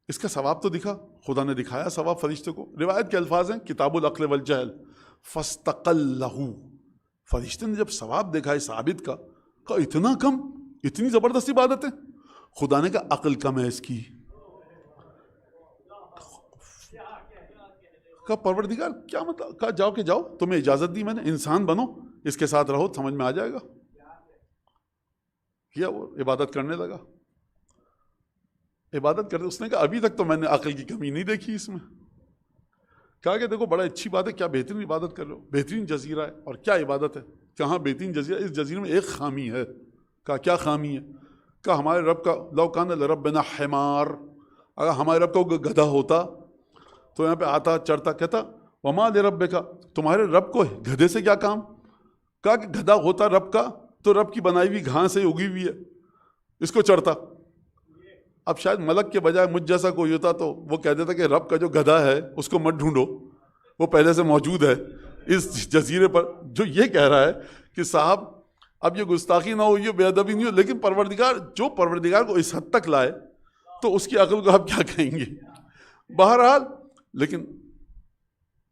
اس کا ثواب تو دکھا. خدا نے دکھایا ثواب فرشتے کو. روایت کے الفاظ ہیں کتاب العقل والجہل، فاستقلہ. فرشتے نے جب ثواب دیکھا اس عابد کا، کہا اتنا کم، اتنی زبردست عبادت ہے. خدا نے کہا عقل کم ہے اس کی. کہا پروردگار کیا مطلب؟ کہا جاؤ کہ جاؤ، تمہیں اجازت دی میں نے، انسان بنو، اس کے ساتھ رہو، سمجھ میں آ جائے گا. کیا وہ عبادت کرنے لگا. عبادت کرتے اس نے کہا ابھی تک تو میں نے عقل کی کمی نہیں دیکھی اس میں. کہا کہ دیکھو بڑا اچھی بات ہے، کیا بہترین عبادت کر رہے ہو، بہترین جزیرہ ہے، اور کیا عبادت ہے. کہاں بہترین جزیرہ؟ اس جزیرے میں ایک خامی ہے. کہا کیا خامی ہے؟ کہا ہمارے رب کا لو کان لربنا حمار، اگر ہمارے رب کا گدھا ہوتا تو یہاں پہ آتا چڑھتا. کہتا وما لربک، تمہارے رب کو گدھے سے کیا کام؟ کہا کہ گدھا ہوتا رب کا تو رب کی بنائی ہوئی گھاس سے اگی ہوئی ہے، اس کو چڑھتا. اب شاید ملک کے بجائے مجھ جیسا کوئی ہوتا تو وہ کہہ دیتا کہ رب کا جو گدھا ہے اس کو مت ڈھونڈو، وہ پہلے سے موجود ہے اس جزیرے پر. جو یہ کہہ رہا ہے کہ صاحب اب یہ گستاخی نہ ہو، یہ بے ادبی نہیں ہو، لیکن پروردگار کو اس حد تک لائے تو اس کی عقل کو آپ کیا کہیں گے. بہرحال لیکن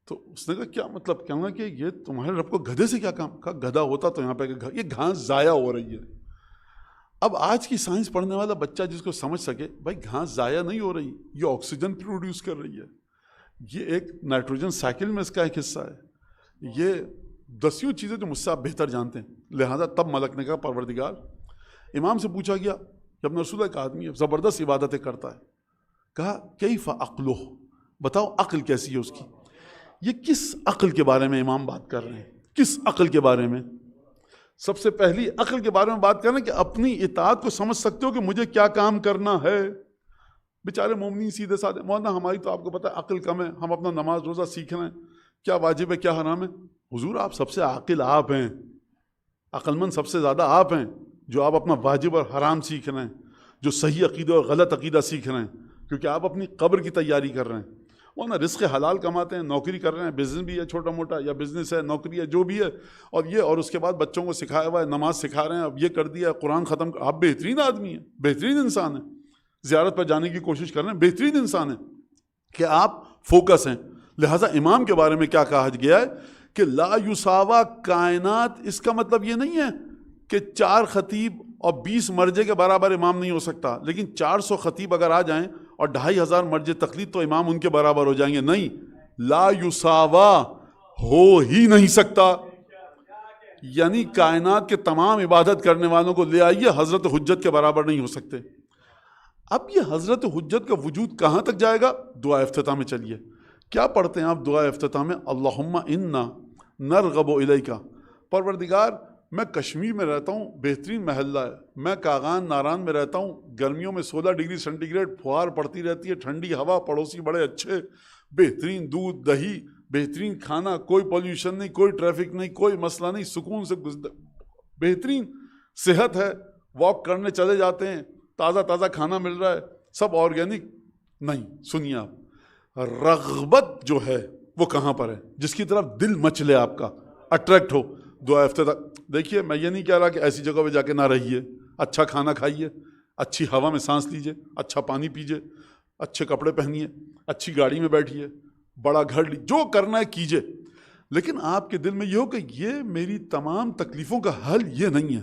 تو اس نے کہا کیا مطلب؟ کہنا کہ یہ تمہارے رب کو گدھے سے کیا کام؟ کہا گدھا ہوتا تو یہاں پہ یہ گھاس ضائع ہو رہی ہے. اب آج کی سائنس پڑھنے والا بچہ جس کو سمجھ سکے بھائی گھاس ضائع نہیں ہو رہی، یہ آکسیجن پروڈیوس کر رہی ہے، یہ ایک نائٹروجن سائیکل میں اس کا ایک حصہ ہے. یہ دسیوں چیزیں جو مجھ سے آپ بہتر جانتے ہیں. لہٰذا تب ملک نے کہا پروردگار، امام سے پوچھا گیا کہ ابن رسول ایک آدمی ہے زبردست عبادتیں کرتا ہے. کہا کیف عقلہ، بتاؤ عقل کیسی ہے اس کی. یہ کس عقل کے بارے میں امام بات کر رہے ہیں؟ کس عقل کے بارے میں؟ سب سے پہلی عقل کے بارے میں بات کرنا کہ اپنی اطاعت کو سمجھ سکتے ہو کہ مجھے کیا کام کرنا ہے. بیچارے مومنین سیدھے سادھے، مولانا ہماری تو آپ کو پتہ ہے عقل کم ہے، ہم اپنا نماز روزہ سیکھ رہے ہیں، کیا واجب ہے کیا حرام ہے. حضور آپ سب سے عاقل آپ ہیں، عقل مند سب سے زیادہ آپ ہیں، جو آپ اپنا واجب اور حرام سیکھ رہے ہیں، جو صحیح عقیدہ اور غلط عقیدہ سیکھ رہے ہیں، کیونکہ آپ اپنی قبر کی تیاری کر رہے ہیں. وہ نا رزق حلال کماتے ہیں، نوکری کر رہے ہیں، بزنس بھی ہے چھوٹا موٹا، یا بزنس ہے، نوکری ہے، جو بھی ہے، اور اس کے بعد بچوں کو سکھایا ہوا ہے، نماز سکھا رہے ہیں، اب یہ کر دیا، قرآن ختم کر. آپ بہترین آدمی ہیں، بہترین انسان ہیں، زیارت پر جانے کی کوشش کر رہے ہیں، بہترین انسان ہیں کہ آپ فوکس ہیں. لہٰذا امام کے بارے میں کیا کہا گیا ہے کہ لا یساوا کائنات. اس کا مطلب یہ نہیں ہے کہ 4 خطیب اور 20 مرجے کے برابر امام نہیں ہو سکتا، لیکن 400 خطیب اگر آ جائیں اور 2500 مرجے تقلید تو امام ان کے برابر ہو جائیں گے. نہیں، لا یساوا ہو ہی نہیں سکتا. یعنی کائنات کے تمام عبادت کرنے والوں کو لے آئیے، حضرت حجت کے برابر نہیں ہو سکتے. اب یہ حضرت حجت کا وجود کہاں تک جائے گا؟ دعا افتتاح میں چلیے. کیا پڑھتے ہیں آپ دعا افتتاح میں؟ اللہم انا نرغب الیک. پروردگار میں کشمیر میں رہتا ہوں، بہترین محلہ ہے، میں کاغان ناران میں رہتا ہوں، گرمیوں میں 16 ڈگری سینٹی گریڈ پھوار پڑتی رہتی ہے، ٹھنڈی ہوا، پڑوسی بڑے اچھے، بہترین دودھ دہی، بہترین کھانا، کوئی پولیوشن نہیں، کوئی ٹریفک نہیں، کوئی مسئلہ نہیں، سکون سے بہترین صحت ہے، واک کرنے چلے جاتے ہیں، تازہ تازہ کھانا مل رہا ہے، سب آرگینک. نہیں، سنیے آپ، رغبت جو ہے وہ کہاں پر ہے؟ جس کی طرف دل مچلے آپ کا، اٹریکٹ ہو. دعا افتتاح. دیکھیے میں یہ نہیں کہہ رہا کہ ایسی جگہ پہ جا کے نہ رہیے، اچھا کھانا کھائیے، اچھی ہوا میں سانس لیجیے، اچھا پانی پیجیے، اچھے کپڑے پہنیے، اچھی گاڑی میں بیٹھیے، بڑا گھر جو کرنا ہے کیجئے، لیکن آپ کے دل میں یہ ہو کہ یہ میری تمام تکلیفوں کا حل یہ نہیں ہے.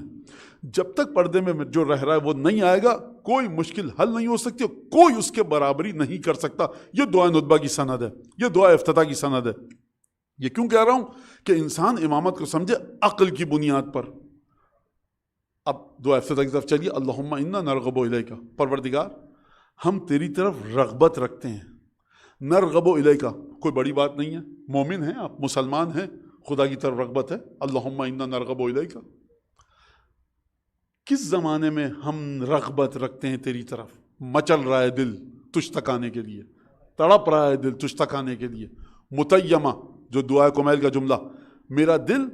جب تک پردے میں جو رہ رہا ہے وہ نہیں آئے گا، کوئی مشکل حل نہیں ہو سکتی، کوئی اس کے برابری نہیں کر سکتا. یہ دعا ندبہ کی سند ہے، یہ دعا افتتاح کی سند ہے. یہ کیوں کہہ رہا ہوں کہ انسان امامت کو سمجھے عقل کی بنیاد پر. اب دعا افتتاح کی طرف چلیے. اللہم انا نرغب الیک، پروردگار ہم تیری طرف رغبت رکھتے ہیں. نرغب الیک کوئی بڑی بات نہیں ہے، مومن ہیں آپ، مسلمان ہیں، خدا کی طرف رغبت ہے. اللہم انا نرغب الیک. کس زمانے میں ہم رغبت رکھتے ہیں تیری طرف؟ مچل رہا ہے دل تجھ تک آنے کے لیے، تڑپ رہا ہے دل تجھ تک آنے کے لیے. متیمہ جو دعائے کمیل کا جملہ، میرا دل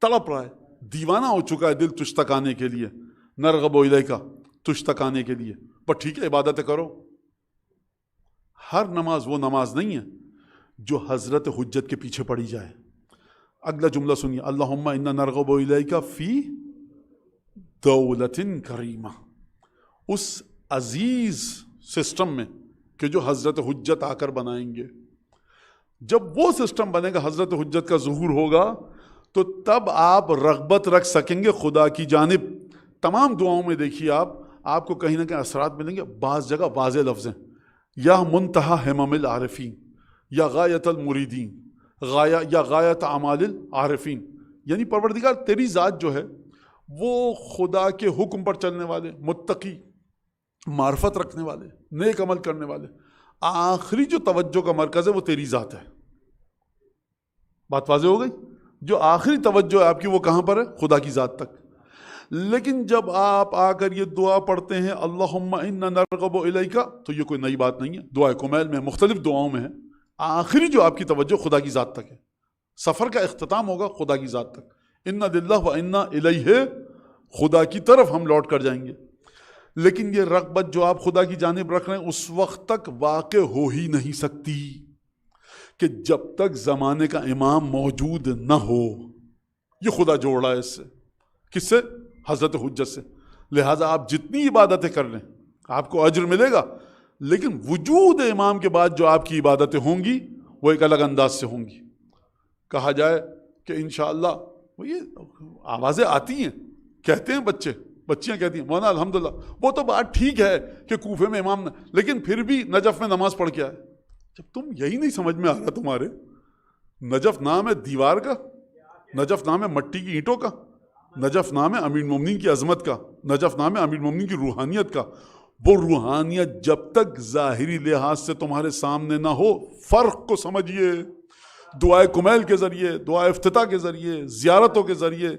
تڑپ رہا ہے، دیوانہ ہو چکا ہے دل تجھ تک آنے کے لیے. نرغب الیک، تجھ تک آنے کے لیے. پر ٹھیک ہے عبادت کرو. ہر نماز وہ نماز نہیں ہے جو حضرت حجت کے پیچھے پڑی جائے. اگلا جملہ سنیے. اللہم انا نرغب الیک فی دولت کریمہ، اس عزیز سسٹم میں کہ جو حضرت حجت آ کر بنائیں گے. جب وہ سسٹم بنے گا، حضرت حجت کا ظہور ہوگا، تو تب آپ رغبت رکھ سکیں گے خدا کی جانب. تمام دعاؤں میں دیکھیے آپ کو کہیں نہ کہیں اثرات ملیں گے. بعض جگہ واضح لفظ ہیں، یا منتہا ہمم العارفین، یا غایت المریدین، یا غایت اعمال العارفین. یعنی پروردگار تیری ذات جو ہے وہ خدا کے حکم پر چلنے والے، متقی، معرفت رکھنے والے، نیک عمل کرنے والے. آخری جو توجہ کا مرکز ہے وہ تیری ذات ہے. بات واضح ہو گئی؟ جو آخری توجہ ہے آپ کی وہ کہاں پر ہے؟ خدا کی ذات تک. لیکن جب آپ آ کر یہ دعا پڑھتے ہیں اللہم انا نرغب الیک، تو یہ کوئی نئی بات نہیں ہے. دعائے کمیل میں، مختلف دعاؤں میں ہے، آخری جو آپ کی توجہ خدا کی ذات تک ہے. سفر کا اختتام ہوگا خدا کی ذات تک. انا للہ و انا الیہ، خدا کی طرف ہم لوٹ کر جائیں گے. لیکن یہ رغبت جو آپ خدا کی جانب رکھ رہے ہیں اس وقت تک واقع ہو ہی نہیں سکتی کہ جب تک زمانے کا امام موجود نہ ہو. یہ خدا جوڑ رہا ہے اس سے. کس سے؟ حضرت حجت سے. لہٰذا آپ جتنی عبادتیں کر لیں آپ کو اجر ملے گا، لیکن وجود امام کے بعد جو آپ کی عبادتیں ہوں گی وہ ایک الگ انداز سے ہوں گی. کہا جائے کہ انشاءاللہ وہ یہ آوازیں آتی ہیں، کہتے ہیں بچیاں کہتی ہیں مولانا الحمدللہ وہ تو بات ٹھیک ہے کہ کوفے میں امام نہ، لیکن پھر بھی نجف میں نماز پڑھ کے آئے. جب تم یہی نہیں سمجھ میں آ رہا تمہارے، نجف نام ہے دیوار کا، نجف نام ہے مٹی کی اینٹوں کا، نجف نام ہے امیر المومنین کی عظمت کا، نجف نام ہے امیر المومنین کی روحانیت کا. وہ روحانیت جب تک ظاہری لحاظ سے تمہارے سامنے نہ ہو، فرق کو سمجھیے. دعائے کمیل کے ذریعے، دعائے افتتاح کے ذریعے، زیارتوں کے ذریعے،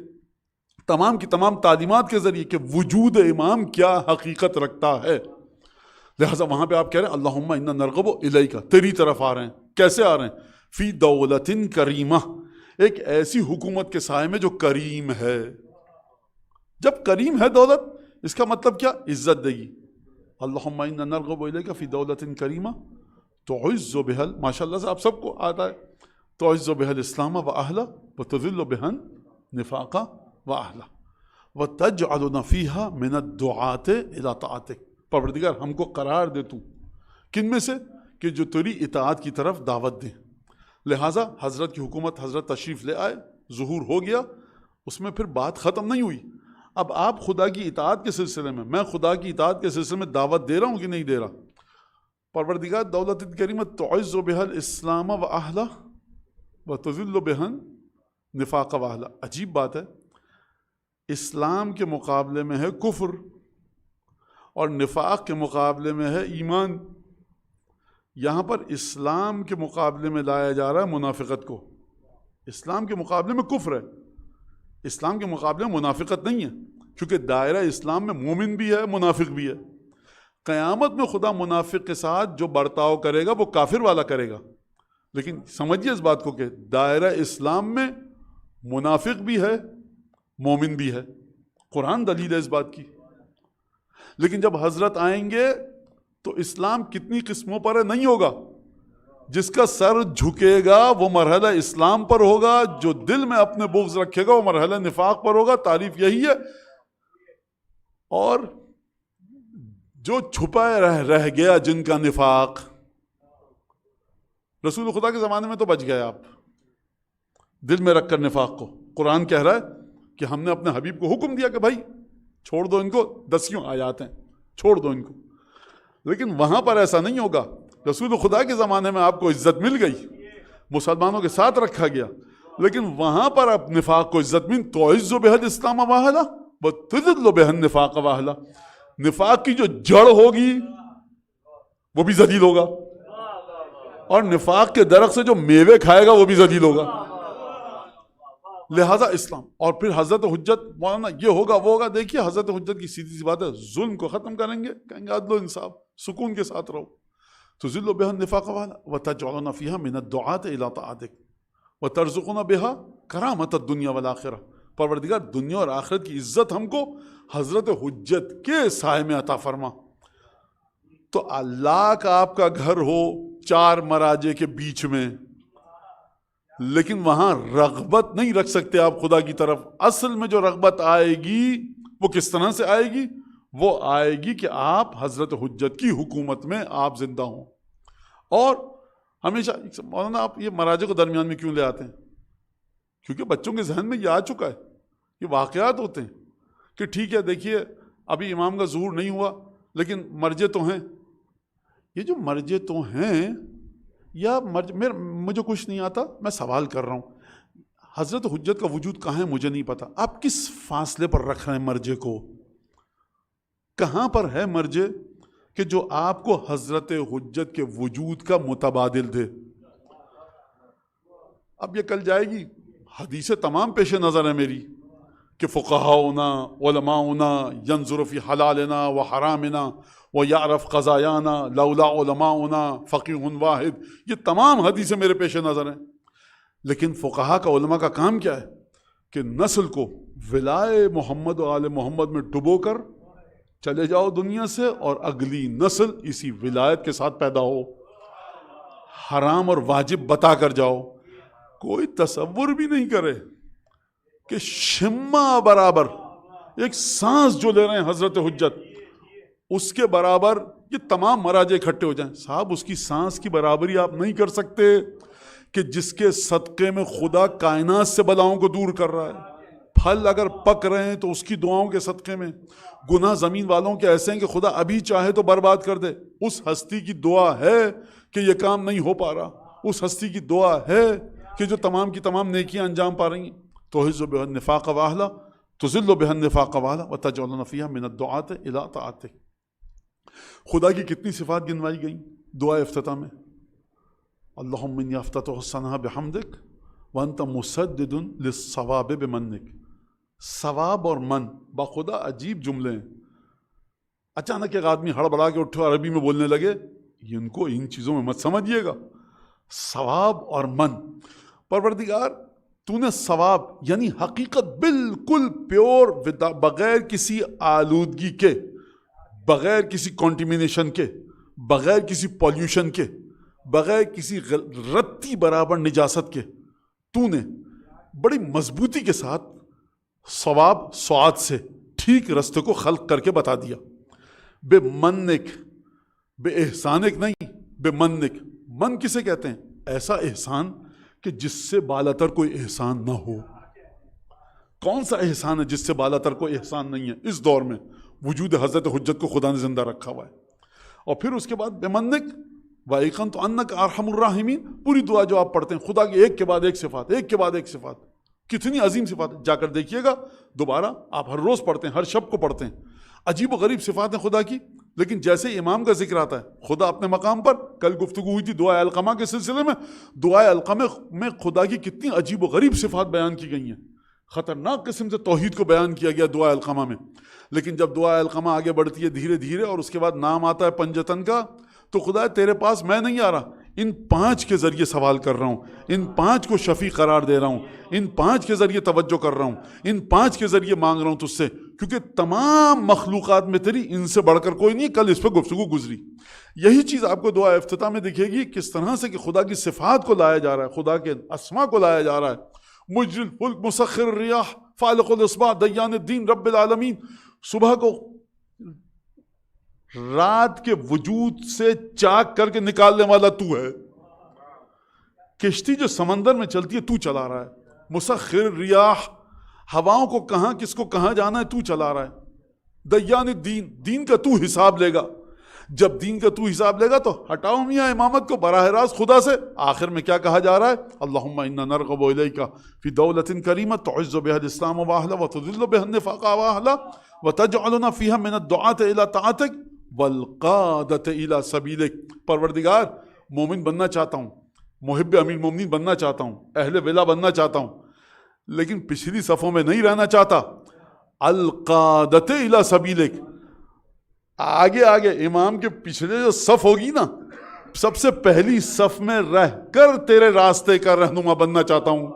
تمام کی تمام تعلیمات کے ذریعے کہ وجود امام کیا حقیقت رکھتا ہے. لہٰذا وہاں پہ آپ کہہ رہے ہیں اللہم انا نرغب الیک، تیری طرف آ رہے ہیں. کیسے آ رہے ہیں؟ فی دولت کریمہ، ایک ایسی حکومت کے سائے میں جو کریم ہے. جب کریم ہے دولت، اس کا مطلب کیا؟ عزت دے گی. اللہم انا نرغب الیک فی دولت کریمہ تعز بها، ماشاء اللہ سے آپ سب کو آتا ہے، تعز بها الاسلام و اہلہ وتذل بها النفاق و اہلہ وتجعلنا فیها من الدعاة الى طاعتک. پروردگار ہم کو قرار دے تو کن میں سے؟ کہ جو تیری اطاعت کی طرف دعوت دیں. لہٰذا حضرت کی حکومت، حضرت تشریف لے آئے، ظہور ہو گیا، اس میں پھر بات ختم نہیں ہوئی. اب آپ خدا کی اطاعت کے سلسلے میں خدا کی اطاعت کے سلسلے میں دعوت دے رہا ہوں کہ نہیں دے رہا؟ پروردگار دولت کریمہ تعز بها الاسلام و اہلہ وتذل بها النفاق و اہلہ. عجیب بات ہے، اسلام کے مقابلے میں ہے کفر اور نفاق کے مقابلے میں ہے ایمان. یہاں پر اسلام کے مقابلے میں لایا جا رہا ہے منافقت کو. اسلام کے مقابلے میں کفر ہے، اسلام کے مقابلے میں منافقت نہیں ہے، کیونکہ دائرہ اسلام میں مومن بھی ہے، منافق بھی ہے. قیامت میں خدا منافق کے ساتھ جو برتاؤ کرے گا وہ کافر والا کرے گا. لیکن سمجھیے اس بات کو کہ دائرہ اسلام میں منافق بھی ہے، مومن بھی ہے. قرآن دلیل ہے اس بات کی. لیکن جب حضرت آئیں گے تو اسلام کتنی قسموں پر ہے نہیں ہوگا. جس کا سر جھکے گا وہ مرحلہ اسلام پر ہوگا، جو دل میں اپنے بغض رکھے گا وہ مرحلہ نفاق پر ہوگا. تعریف یہی ہے. اور جو چھپائے رہ گیا جن کا نفاق، رسول خدا کے زمانے میں تو بچ گئے آپ دل میں رکھ کر نفاق کو. قرآن کہہ رہا ہے کہ ہم نے اپنے حبیب کو حکم دیا کہ بھائی چھوڑ دو ان کو, 10 آیات ہیں, چھوڑ دو ان کو. لیکن وہاں پر ایسا نہیں ہوگا. رسول خدا کے زمانے میں آپ کو عزت مل گئی, مسلمانوں کے ساتھ رکھا گیا, لیکن وہاں پر اب نفاق کو عزت مل. تعز بہ الاسلام واہلا وتذل بہ النفاق واہلا. نفاق کی جو جڑ ہوگی وہ بھی ذلیل ہوگا, اور نفاق کے درخت سے جو میوے کھائے گا وہ بھی ذلیل ہوگا. لہذا اسلام. اور پھر حضرت حجت, مولانا یہ ہوگا وہ ہوگا. دیکھیے حضرت حجت کی سیدھی سی بات ہے, ظلم کو ختم کریں گے, کہیں گے عدل و انصاف, سکون کے ساتھ رہو. تذل بها النفاق وتجعلون فيها من الدعاة الى طاعتك وترزقنا بها کرامة الدنيا والآخرة. پروردگار دنیا اور آخرت کی عزت ہم کو حضرت حجت کے سائے میں عطا فرما. تو اللہ کا آپ کا گھر ہو 4 مراجع کے بیچ میں, لیکن وہاں رغبت نہیں رکھ سکتے آپ خدا کی طرف. اصل میں جو رغبت آئے گی وہ کس طرح سے آئے گی؟ وہ آئے گی کہ آپ حضرت حجت کی حکومت میں آپ زندہ ہوں. اور ہمیشہ مولانا آپ یہ مراجع کو درمیان میں کیوں لے آتے ہیں؟ کیونکہ بچوں کے ذہن میں یہ آ چکا ہے, یہ واقعات ہوتے ہیں کہ ٹھیک ہے دیکھیے ابھی امام کا ظہور نہیں ہوا لیکن مرجع تو ہیں. یہ جو مرجع تو ہیں یا مجھے کچھ نہیں آتا, میں سوال کر رہا ہوں حضرت حجت کا وجود کہاں ہے مجھے نہیں پتا. آپ کس فاصلے پر رکھ رہے ہیں مرجع کو؟ کہاں پر ہے مرجع کہ جو آپ کو حضرت حجت کے وجود کا متبادل دے؟ اب یہ کل جائے گی, حدیثیں تمام پیش نظر ہے میری کہ فقہاؤنا علماؤنا ینظر فی حلالنا و حرامنا و یعرف قضایانا لولا علماؤنا فقیہ واحد. یہ تمام حدیثیں میرے پیش نظر ہیں. لیکن فقہا کا, علماء کا کام کیا ہے کہ نسل کو ولائے محمد و آل محمد میں ڈبو کر چلے جاؤ دنیا سے, اور اگلی نسل اسی ولایت کے ساتھ پیدا ہو. حرام اور واجب بتا کر جاؤ. کوئی تصور بھی نہیں کرے کہ شمع برابر ایک سانس جو لے رہے ہیں حضرت حجت, اس کے برابر یہ تمام مراجع اکٹھے ہو جائیں. صاحب اس کی سانس کی برابری آپ نہیں کر سکتے کہ جس کے صدقے میں خدا کائنات سے بلاؤں کو دور کر رہا ہے. پھل اگر پک رہے ہیں تو اس کی دعاؤں کے صدقے میں. گناہ زمین والوں کے ایسے ہیں کہ خدا ابھی چاہے تو برباد کر دے, اس ہستی کی دعا ہے کہ یہ کام نہیں ہو پا رہا, اس ہستی کی دعا ہے کہ جو تمام کی تمام نیکیاں انجام پا رہی ہیں. توحز بہ النفاق واہلا تذل بہ النفاق واہلا وتجعلون فیہا من الدعاة الی طاعتک. خدا کی کتنی صفات گنوائی گئیں دعا افتتاح میں. اللہم انی افتتح الثناء بحمدک وانت مسدد للصواب بمنک. ثواب اور من بخدا عجیب جملے ہیں. اچانک ایک آدمی ہڑبڑا کے اٹھو عربی میں بولنے لگے, ان کو ان چیزوں میں مت سمجھیے گا. ثواب اور من, پروردگار تو نے ثواب یعنی حقیقت بالکل پیور, بغیر کسی آلودگی کے, بغیر کسی کنٹیمینیشن کے, بغیر کسی پولیوشن کے, بغیر کسی رتی برابر نجاست کے, تو نے بڑی مضبوطی کے ساتھ ثواب سعاد سے ٹھیک رستے کو خلق کر کے بتا دیا. بے منک, بے احسانک نہیں, بے منک. من کسے کہتے ہیں؟ ایسا احسان کہ جس سے بالاتر کوئی احسان نہ ہو. کون سا احسان ہے جس سے بالاتر کوئی احسان نہیں ہے؟ اس دور میں وجود حضرت حجت کو خدا نے زندہ رکھا ہوا ہے. اور پھر اس کے بعد بے منک وَأَيْقَنْتُ أَنَّكَ أَرْحَمُ الرَّاحِمِينَ. پوری دعا جو آپ پڑھتے ہیں خدا کی ایک کے بعد ایک صفات, ایک کے بعد ایک صفات, کتنی عظیم صفات. جا کر دیکھیے گا دوبارہ, آپ ہر روز پڑھتے ہیں, ہر شب کو پڑھتے ہیں. عجیب و غریب صفات ہیں خدا کی. لیکن جیسے امام کا ذکر آتا ہے خدا اپنے مقام پر, کل گفتگو ہوئی تھی دعا القمہ کے سلسلے میں, دعا القمہ میں خدا کی کتنی عجیب و غریب صفات بیان کی گئی ہیں. خطرناک قسم سے توحید کو بیان کیا گیا دعا القمہ میں. لیکن جب دعا القمہ آگے بڑھتی ہے دھیرے دھیرے, اور اس کے بعد نام آتا ہے پنجتن کا, تو خدا تیرے پاس میں نہیں آ رہا, ان 5 کے ذریعے سوال کر رہا ہوں, ان 5 کو شفیع قرار دے رہا ہوں, ان 5 کے ذریعے توجہ کر رہا ہوں, ان 5 کے ذریعے مانگ رہا ہوں تجھ سے, کیونکہ تمام مخلوقات میں تیری ان سے بڑھ کر کوئی نہیں. کل اس پہ گفتگو گزری. یہی چیز آپ کو دعا افتتاح میں دکھے گی, کس طرح سے کہ خدا کی صفات کو لایا جا رہا ہے, خدا کے اسما کو لایا جا رہا ہے. مجری الفلک مسخر الریاح فالق الاصباح دیان الدین رب العالمین. صبح کو رات کے وجود سے چاک کر کے نکالنے والا تو ہے, کشتی جو سمندر میں چلتی ہے تو چلا رہا ہے. مسخر ریاح، ہواؤں کو کہاں کس کو کہاں جانا ہے تو چلا رہا ہے. دیان الدین، دین کا تو حساب لے گا. جب دین کا تو حساب لے گا تو ہٹاؤ میاں امامت کو براہ راست خدا سے. آخر میں کیا کہا جا رہا ہے؟ اللہم انا نرغب الیک فی دولت کریمہ تعز بها الاسلام واہلہ وتذل بها النفاق واہلہ وتجعلنا فیہا من الدعاة الی طاعتک والقادة الی سبیلک. پروردگار مومن بننا چاہتا ہوں، محب امیر المومنین بننا چاہتا ہوں، اہل ولا بننا چاہتا ہوں، لیکن پچھلی صفوں میں نہیں رہنا چاہتا. القادۃ الی سبیلک، آگے آگے امام کے پچھلے جو صف ہوگی نا، سب سے پہلی صف میں رہ کر تیرے راستے کا رہنما بننا چاہتا ہوں.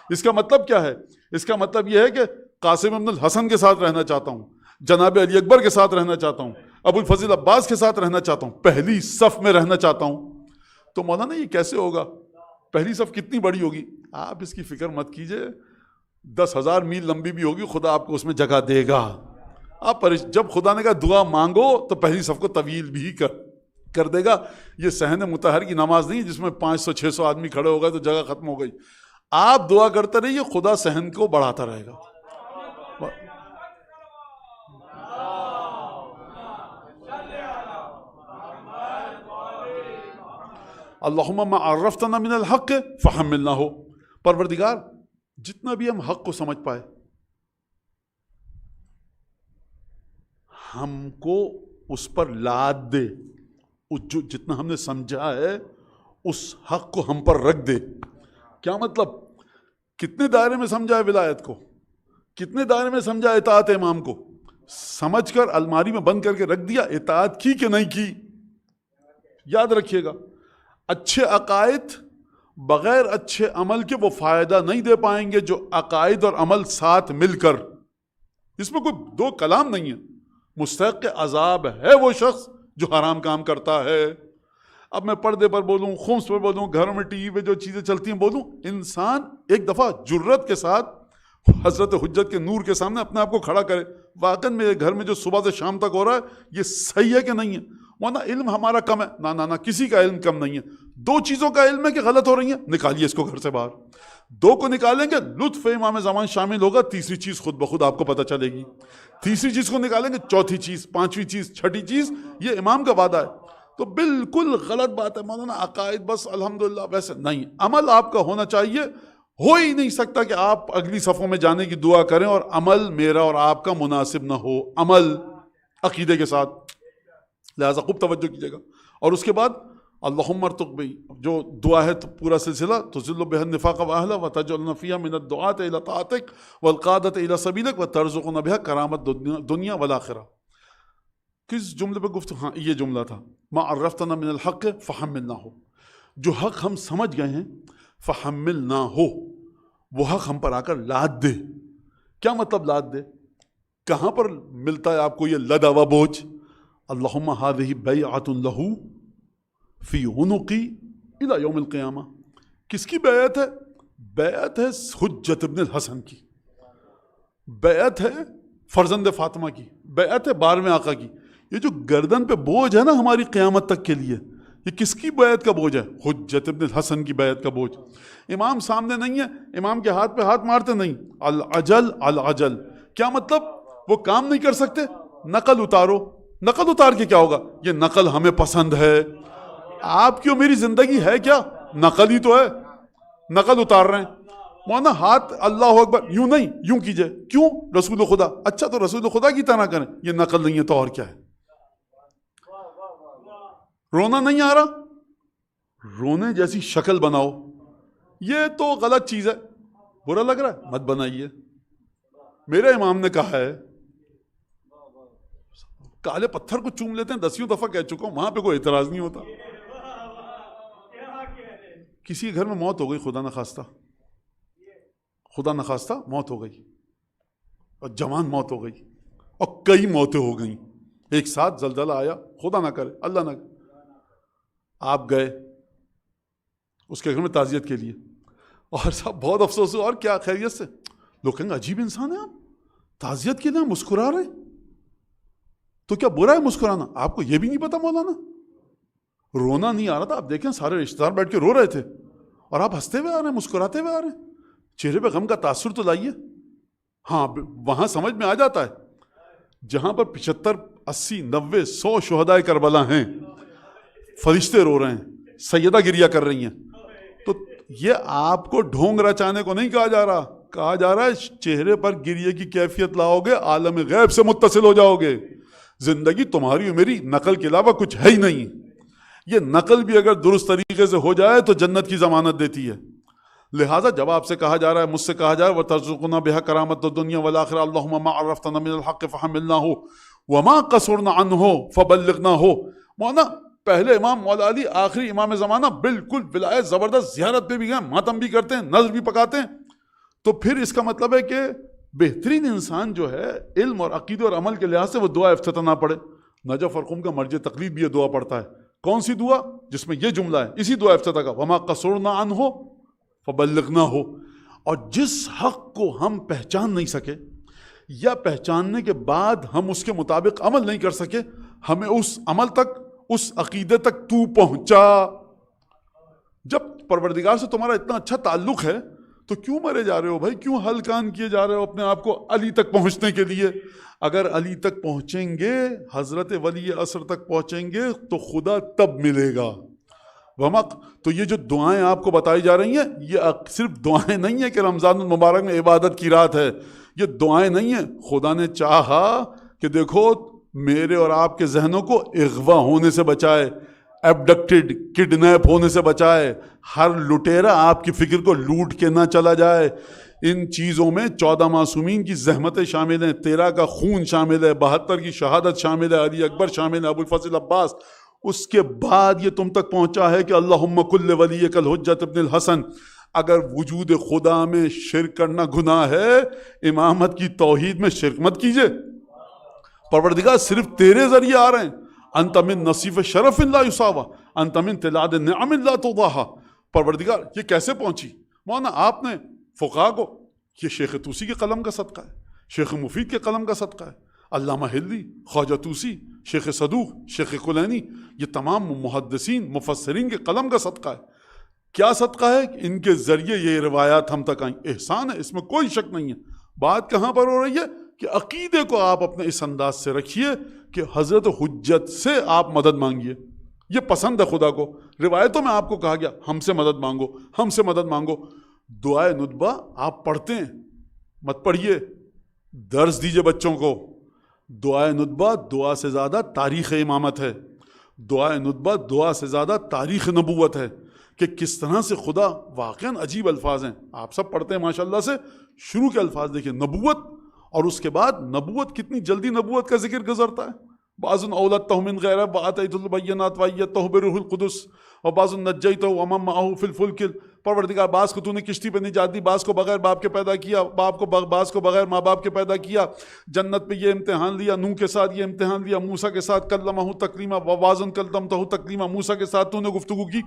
اس کا مطلب کیا ہے؟ اس کا مطلب یہ ہے کہ قاسم ابن الحسن کے ساتھ رہنا چاہتا ہوں، جناب علی اکبر کے ساتھ رہنا چاہتا ہوں، ابو الفضل عباس کے ساتھ رہنا چاہتا ہوں، پہلی صف میں رہنا چاہتا ہوں. تو مولانا یہ کیسے ہوگا؟ پہلی صف کتنی بڑی ہوگی؟ آپ اس کی فکر مت کیجئے، 10,000 میل لمبی بھی ہوگی، خدا آپ کو اس میں جگہ دے گا. آپ جب خدا نے کہا دعا مانگو تو پہلی صف کو طویل بھی کر دے گا. یہ صحن مطہر کی نماز نہیں جس میں 500-600 آدمی کھڑے ہو گئے تو جگہ ختم ہو گئی. آپ دعا کرتے رہیے، خدا صحن کو بڑھاتا رہے گا. اللہم ما عرفتنا من الحق فحملنا ہو. پروردگار جتنا بھی ہم حق کو سمجھ پائے ہم کو اس پر لاد دے. جو جتنا ہم نے سمجھا ہے اس حق کو ہم پر رکھ دے. کیا مطلب؟ کتنے دائرے میں سمجھا ہے ولایت کو، کتنے دائرے میں سمجھا اطاعت امام کو، سمجھ کر الماری میں بند کر کے رکھ دیا. اطاعت کی کہ نہیں کی؟ یاد رکھیے گا، اچھے عقائد بغیر اچھے عمل کے وہ فائدہ نہیں دے پائیں گے جو عقائد اور عمل ساتھ مل کر. اس میں کوئی دو کلام نہیں ہے. مستحق عذاب ہے وہ شخص جو حرام کام کرتا ہے. اب میں پردے پر بولوں، خمس پر بولوں، گھر میں ٹی وی پہ جو چیزیں چلتی ہیں بولوں، انسان ایک دفعہ جرت کے ساتھ حضرت حجت کے نور کے سامنے اپنے آپ کو کھڑا کرے، واقعا میرے گھر میں جو صبح سے شام تک ہو رہا ہے یہ صحیح ہے کہ نہیں ہے؟ ورنہ علم ہمارا کم ہے. نہ کسی کا علم کم نہیں ہے. دو چیزوں کا علم ہے کہ غلط ہو رہی ہیں، نکالیے اس کو گھر سے باہر. دو کو نکالیں گے لطف امام زمان شامل ہوگا، تیسری چیز خود بخود آپ کو پتہ چلے گی. تیسری چیز کو نکالیں گے، چوتھی چیز، پانچویں چیز، چھٹی چیز. یہ امام کا وعدہ ہے. تو بالکل غلط بات ہے مولانا، عقائد بس الحمدللہ ویسے نہیں. عمل آپ کا ہونا چاہیے. ہو ہی نہیں سکتا کہ آپ اگلی صفوں میں جانے کی دعا کریں اور عمل میرا اور آپ کا مناسب نہ ہو، عمل عقیدے کے ساتھ. لہٰذا خوب توجہ کیجیے گا. اور اس کے بعد اللہم ارزق بی، جو دعا ہے تو پورا سلسلہ، تذل بها النفاق واہلہ وتجعلنا فیہا من الدعاة الی طاعتک والقادۃ الی سبیلک وترزقنا بها کرامۃ دنیا والآخرہ. کس جملے پہ گفتگو؟ ہاں یہ جملہ تھا، ما عرفتنا من الحق فحملنا ہو. جو حق ہم سمجھ گئے ہیں فحملنا ہو، وہ حق ہم پر آ کر لاد دے. کیا مطلب لاد دے؟ کہاں پر ملتا ہے آپ کو یہ لدا ہوا بوجھ؟ اللہم هذه بیعۃ له فی عنقی الی یوم القیامہ. کس کی بیعت ہے؟ بیعت ہے حجت ابن الحسن کی، بیعت ہے فرزند فاطمہ کی، بیعت ہے 12ویں آقا کی. یہ جو گردن پہ بوجھ ہے نا ہماری قیامت تک کے لیے، یہ کس کی بیعت کا بوجھ ہے؟ حجت ابن الحسن کی بیعت کا بوجھ. امام سامنے نہیں ہے، امام کے ہاتھ پہ ہاتھ مارتے نہیں. العجل العجل، کیا مطلب؟ وہ کام نہیں کر سکتے، نقل اتارو. نقل اتار کے کیا ہوگا؟ یہ نقل ہمیں پسند ہے. آپ کی اور میری زندگی ہے کیا؟ نقل ہی تو ہے. نقل اتار رہے ہیں مولانا، ہاتھ اللہ اکبر یوں نہیں، یوں کیجئے. کیوں؟ رسول خدا. اچھا تو رسول خدا کی طرح کریں. یہ نقل نہیں ہے تو اور کیا ہے؟ رونا نہیں آ رہا، رونے جیسی شکل بناؤ. یہ تو غلط چیز ہے. برا لگ رہا ہے مت بنائیے. میرے امام نے کہا ہے، کالے پتھر کو چوم لیتے ہیں، 10 دفعہ کہہ چکا ہوں، وہاں پہ کوئی اعتراض نہیں ہوتا. کسی کے گھر میں موت ہو گئی، خدا نخواستہ موت ہو گئی، اور جوان موت ہو گئی، اور کئی موتیں ہو گئیں ایک ساتھ. زلزلہ آیا، خدا نہ کرے، اللہ نہ کرے. آپ گئے اس کے گھر میں تعزیت کے لیے، اور صاحب بہت افسوس ہوا. اور کیا خیریت سے؟ لوگ کہیں گے عجیب انسان ہے آپ، تعزیت کے لیے مسکرا رہے. تو کیا برا ہے مسکرانا؟ آپ کو یہ بھی نہیں پتا مولانا؟ رونا نہیں آ رہا تھا. آپ دیکھیں سارے رشتہ دار بیٹھ کے رو رہے تھے، اور آپ ہنستے ہوئے آ رہے ہیں, مسکراتے ہوئے آ رہے ہیں, چہرے پہ غم کا تاثر تو لائیے. ہاں وہاں سمجھ میں آ جاتا ہے جہاں پر 75, 80, 90, 100 شہدائے کربلا ہیں, فرشتے رو رہے ہیں, سیدہ گریہ کر رہی ہیں, تو یہ آپ کو ڈھونگ رچانے کو نہیں کہا جا رہا, کہا جا رہا ہے چہرے پر گریے کی کیفیت لاؤ گے, عالم غیب سے متصل ہو جاؤ گے. زندگی تمہاری اور میری نقل کے علاوہ کچھ ہے ہی نہیں. یہ نقل بھی اگر درست طریقے سے ہو جائے تو جنت کی ضمانت دیتی ہے. لہٰذا جب آپ سے کہا جا رہا ہے, مجھ سے کہا جا رہا ہے وَتَرْزُقُنَا بِهَا كَرَامَةَ الدُّنْيَا وَالْآخِرَةِ اللَّهُمَّ مَا عَرَّفْتَنَا مِنَ الْحَقِّ فَحَمِّلْنَاهُ وَمَا قَصُرْنَا عَنْهُ فَبَلِّغْنَاهُ. مولانا پہلے امام مولا علی, آخری امام زمانہ, بالکل ولایت زبردست, زیارت پہ بھی گئے, ماتم بھی کرتے ہیں, نذر بھی پکاتے ہیں. تو پھر اس کا مطلب ہے کہ بہترین انسان جو ہے علم اور عقیدے اور عمل کے لحاظ سے وہ دعا افتتاح نہ پڑھے. نجف فرقم کا مرجع تقلید بھی یہ دعا پڑھتا ہے. کون سی دعا؟ جس میں یہ جملہ ہے, اسی دعا افتتاح کا, وما قصرنا عنہ فبلغناہ. اور جس حق کو ہم پہچان نہیں سکے یا پہچاننے کے بعد ہم اس کے مطابق عمل نہیں کر سکے, ہمیں اس عمل تک, اس عقیدے تک تو پہنچا. جب پروردگار سے تمہارا اتنا اچھا تعلق ہے تو کیوں مرے جا رہے ہو بھائی, کیوں ہلکان کیے جا رہے ہو اپنے آپ کو علی تک پہنچنے کے لیے؟ اگر علی تک پہنچیں گے, حضرت ولی عصر تک پہنچیں گے تو خدا تب ملے گا. تو یہ جو دعائیں آپ کو بتائی جا رہی ہیں, یہ صرف دعائیں نہیں ہیں کہ رمضان المبارک میں عبادت کی رات ہے, یہ دعائیں نہیں ہیں. خدا نے چاہا کہ دیکھو میرے اور آپ کے ذہنوں کو اغوا ہونے سے بچائے, ایبڈکٹڈ, کڈنیپ ہونے سے بچائے, ہر لٹیرا آپ کی فکر کو لوٹ کے نہ چلا جائے. ان چیزوں میں 14 معصومین کی زحمتیں شامل ہیں, 13 کا خون شامل ہے, 72 کی شہادت شامل ہے, علی اکبر شامل ہے, ابو الفضل عباس. اس کے بعد یہ تم تک پہنچا ہے کہ اللہم کل ولیک الحجت ابن الحسن. اگر وجود خدا میں شرک کرنا گناہ ہے, امامت کی توحید میں شرک مت کیجئے. پروردگار صرف تیرے ذریعے آ رہے ہیں. انت من نصیف شرف لا یصاوی, انت من تلاد نعم لا تضاہی. پروردگار یہ کیسے پہنچی؟ مولانا آپ نے فقہا کو, یہ شیخ طوسی کے قلم کا صدقہ ہے, شیخ مفید کے قلم کا صدقہ ہے, علامہ ہلوی, خواجہ طوسی, شیخ صدوق, شیخ کلینی, یہ تمام محدثین مفسرین کے قلم کا صدقہ ہے. کیا صدقہ ہے؟ ان کے ذریعے یہ روایات ہم تک آئیں. احسان ہے, اس میں کوئی شک نہیں ہے. بات کہاں پر ہو رہی ہے کہ عقیدے کو آپ اپنے اس انداز سے رکھیے کہ حضرت حجت سے آپ مدد مانگیے. یہ پسند ہے خدا کو. روایتوں میں آپ کو کہا گیا ہم سے مدد مانگو, ہم سے مدد مانگو. دعائے ندبہ آپ پڑھتے ہیں, مت پڑھیے, درس دیجئے بچوں کو. دعائے ندبہ دعا سے زیادہ تاریخ امامت ہے. دعائے ندبہ دعا سے زیادہ تاریخ نبوت ہے کہ کس طرح سے خدا, واقعاً عجیب الفاظ ہیں, آپ سب پڑھتے ہیں ماشاءاللہ سے. شروع کے الفاظ دیکھیں, نبوت, اور اس کے بعد نبوت, کتنی جلدی نبوت کا ذکر گزرتا ہے. بعض اولدتہ من غیرہ وآتیت البینات وایدتہ بروح القدس وبعض نجیتہ ومن معہ فی الفلک. پروردگار بعض کو تو نے کشتی پہ نجات دی, بعض کو بغیر باپ کے پیدا کیا, بعض کو بغیر ماں باپ کے پیدا کیا. جنت پہ یہ امتحان لیا, نوح کے ساتھ یہ امتحان لیا, موسیٰ کے ساتھ کلمہ تکلیما وبعضا کلمتہ تکلیما, موسیٰ کے ساتھ تو نے گفتگو کی.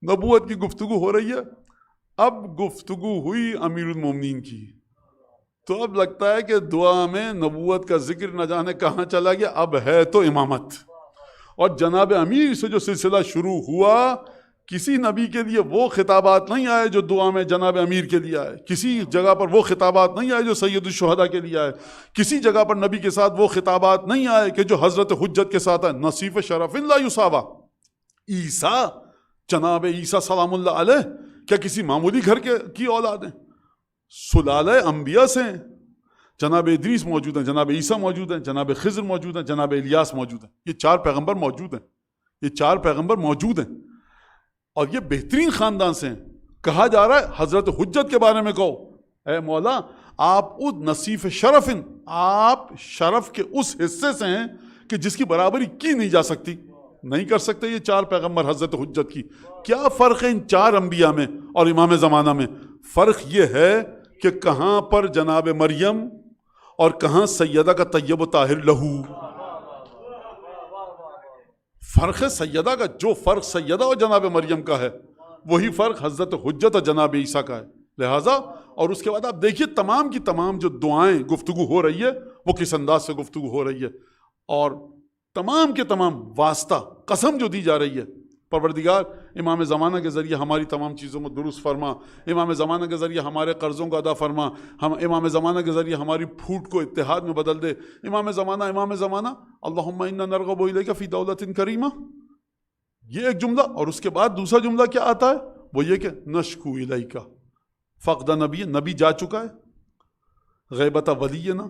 نبوت کی گفتگو ہو رہی ہے. اب گفتگو ہوئی امیر المومنین کی, تو اب لگتا ہے کہ دعا میں نبوت کا ذکر نہ جانے کہاں چلا گیا. اب ہے تو امامت, اور جناب امیر سے جو سلسلہ شروع ہوا, کسی نبی کے لیے وہ خطابات نہیں آئے جو دعا میں جناب امیر کے لیے آئے. کسی جگہ پر وہ خطابات نہیں آئے جو سید الشہداء کے لیے آئے. کسی جگہ پر نبی کے ساتھ وہ خطابات نہیں آئے کہ جو حضرت حجت کے ساتھ آئے. نصیف شرف لا یصاوی. عیسیٰ, جناب عیسیٰ سلام اللہ علیہ, کیا کسی معمولی گھر کی اولاد ہیں؟ سلالہ انبیاء سے ہیں. جناب ادریس موجود ہیں, جناب عیسیٰ موجود ہیں, جناب خضر موجود ہیں, جناب الیاس موجود ہیں. یہ 4 پیغمبر موجود ہیں, یہ 4 پیغمبر موجود ہیں, اور یہ بہترین خاندان سے ہیں. کہا جا رہا ہے حضرت حجت کے بارے میں کہو, اے مولا آپ اس نصیف شرف, آپ شرف کے اس حصے سے ہیں کہ جس کی برابری کی نہیں جا سکتی. نہیں کر سکتے یہ 4 پیغمبر حضرت حجت کی. کیا فرق ہے ان 4 انبیاء میں اور امام زمانہ میں؟ فرق یہ ہے کہ کہاں پر جناب مریم اور کہاں سیدہ کا طیب و طاہر لہو. فرق ہے سیدہ کا. جو فرق سیدہ اور جناب مریم کا ہے وہی فرق حضرت حجت اور جناب عیسیٰ کا ہے. لہٰذا اور اس کے بعد آپ دیکھیے تمام کی تمام جو دعائیں گفتگو ہو رہی ہے وہ کس انداز سے گفتگو ہو رہی ہے, اور تمام کے تمام واسطہ قسم جو دی جا رہی ہے پروردگار امام زمانہ کے ذریعے ہماری تمام چیزوں کو درست فرما، امام زمانہ کے ذریعے ہمارے قرضوں کو ادا فرما، ہم امام زمانہ کے ذریعے ہماری پھوٹ کو اتحاد میں بدل دے۔ امام زمانہ اللہم انا نرغب الیک فی دولت کریمہ، یہ ایک جملہ، اور اس کے بعد دوسرا جملہ کیا آتا ہے؟ وہ یہ کہ نشکو الیک فقد نبی، نبی جا چکا ہے، غیبت ولینا،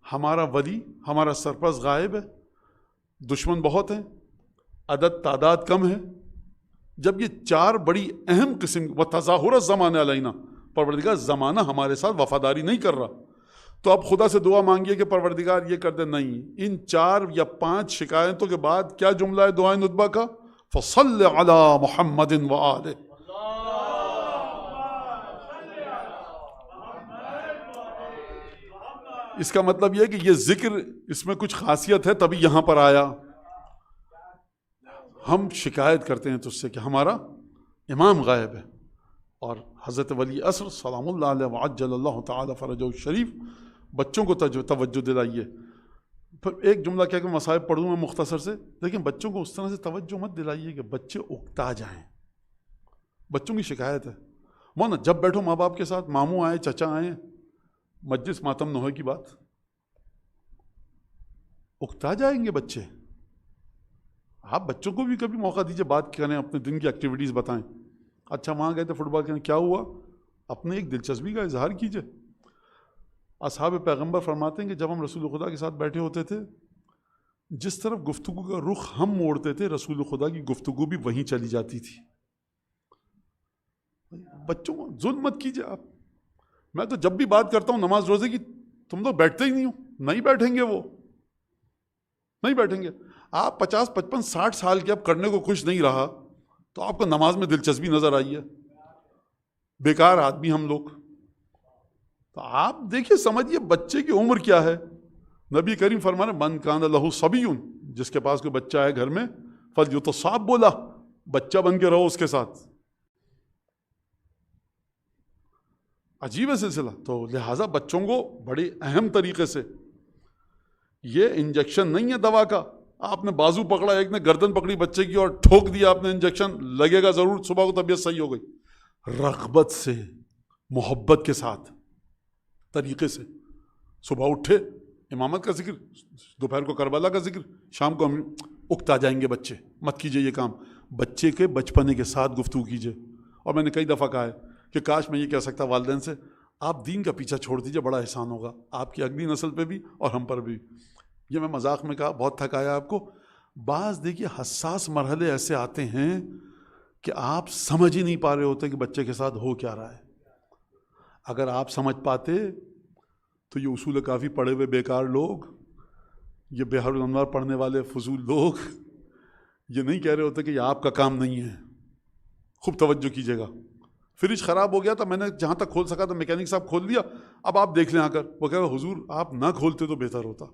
ہمارا ولی ہمارا سرپرست غائب ہے، دشمن بہت ہیں، عدد تعداد کم ہے۔ جب یہ چار بڑی اہم قسم و تظاہر الزمان علینا، پروردگار زمانہ ہمارے ساتھ وفاداری نہیں کر رہا، تو اب خدا سے دعا مانگیے کہ پروردگار یہ کر دے۔ نہیں، ان 4 یا 5 شکایتوں کے بعد کیا جملہ ہے دعائے ندبہ کا؟ فصل علی محمد وآلہ۔ اس کا مطلب یہ کہ یہ ذکر اس میں کچھ خاصیت ہے تبھی یہاں پر آیا۔ ہم شکایت کرتے ہیں تجھ سے کہ ہمارا امام غائب ہے، اور حضرت ولی عصر سلام اللہ علیہ وعجل اللہ تعالی فرجہ الشریف بچوں کو توجہ دلائیے۔ پھر ایک جملہ کیا کہ مصائب پڑھوں میں مختصر سے، لیکن بچوں کو اس طرح سے توجہ مت دلائیے کہ بچے اکتا جائیں۔ بچوں کی شکایت ہے مونا، جب بیٹھو ماں باپ کے ساتھ، ماموں آئے چچا آئے، مجلس ماتم نوحے کی بات، اکتا جائیں گے بچے۔ آپ بچوں کو بھی کبھی موقع دیجیے، بات کریں، اپنے دن کی ایکٹیویٹیز بتائیں۔ اچھا وہاں گئے تھے فٹ بال کھیلنے، کیا ہوا؟ اپنے ایک دلچسپی کا اظہار کیجیے۔ اصحاب پیغمبر فرماتے ہیں کہ جب ہم رسول خدا کے ساتھ بیٹھے ہوتے تھے، جس طرف گفتگو کا رخ ہم موڑتے تھے، رسول خدا کی گفتگو بھی وہیں چلی جاتی تھی۔ بچوں کو ظلم مت کیجیے آپ۔ میں تو جب بھی بات کرتا ہوں نماز روزے کی، تم تو بیٹھتے ہی نہیں ہو، نہیں بیٹھیں گے، وہ نہیں بیٹھیں گے۔ آپ 50 55 60 سال کے اب کرنے کو کچھ نہیں رہا تو آپ کو نماز میں دلچسپی نظر آئی ہے؟ بیکار آدمی ہم لوگ۔ تو آپ دیکھیے، سمجھیے بچے کی عمر کیا ہے۔ نبی کریم فرمانے من کان لہ صبی، جس کے پاس کوئی بچہ ہے گھر میں، فلیتصاب لہ، بچہ بن کے رہو اس کے ساتھ۔ عجیب ہے سلسلہ۔ تو لہٰذا بچوں کو بڑے اہم طریقے سے، یہ انجیکشن نہیں ہے دوا کا، آپ نے بازو پکڑا، ایک نے گردن پکڑی بچے کی اور ٹھوک دیا آپ نے انجیکشن، لگے گا ضرور، صبح کو طبیعت صحیح ہو گئی۔ رغبت سے، محبت کے ساتھ، طریقے سے، صبح اٹھے امامت کا ذکر، دوپہر کو کربلا کا ذکر، شام کو ہم اکتا جائیں گے بچے، مت کیجئے یہ کام۔ بچے کے بچپنے کے ساتھ گفتگو کیجئے۔ اور میں نے کئی دفعہ کہا ہے کہ کاش میں یہ کہہ سکتا والدین سے، آپ دین کا پیچھا چھوڑ دیجئے، بڑا احسان ہوگا آپ کی اگلی نسل پہ بھی اور ہم پر بھی۔ یہ میں مذاق میں کہا، بہت تھکایا آپ کو۔ بعض دیکھیے حساس مرحلے ایسے آتے ہیں کہ آپ سمجھ ہی نہیں پا رہے ہوتے کہ بچے کے ساتھ ہو کیا رہا ہے۔ اگر آپ سمجھ پاتے تو یہ اصول کافی پڑھے ہوئے بیکار لوگ، یہ بحر الانوار پڑھنے والے فضول لوگ یہ نہیں کہہ رہے ہوتے کہ یہ آپ کا کام نہیں ہے۔ خوب توجہ کیجیے گا۔ فریج خراب ہو گیا تھا، میں نے جہاں تک کھول سکا تو میکینک صاحب کھول دیا، اب آپ دیکھ لیں آ کر۔ وہ کہہ رہا حضور آپ نہ کھولتے تو بہتر ہوتا،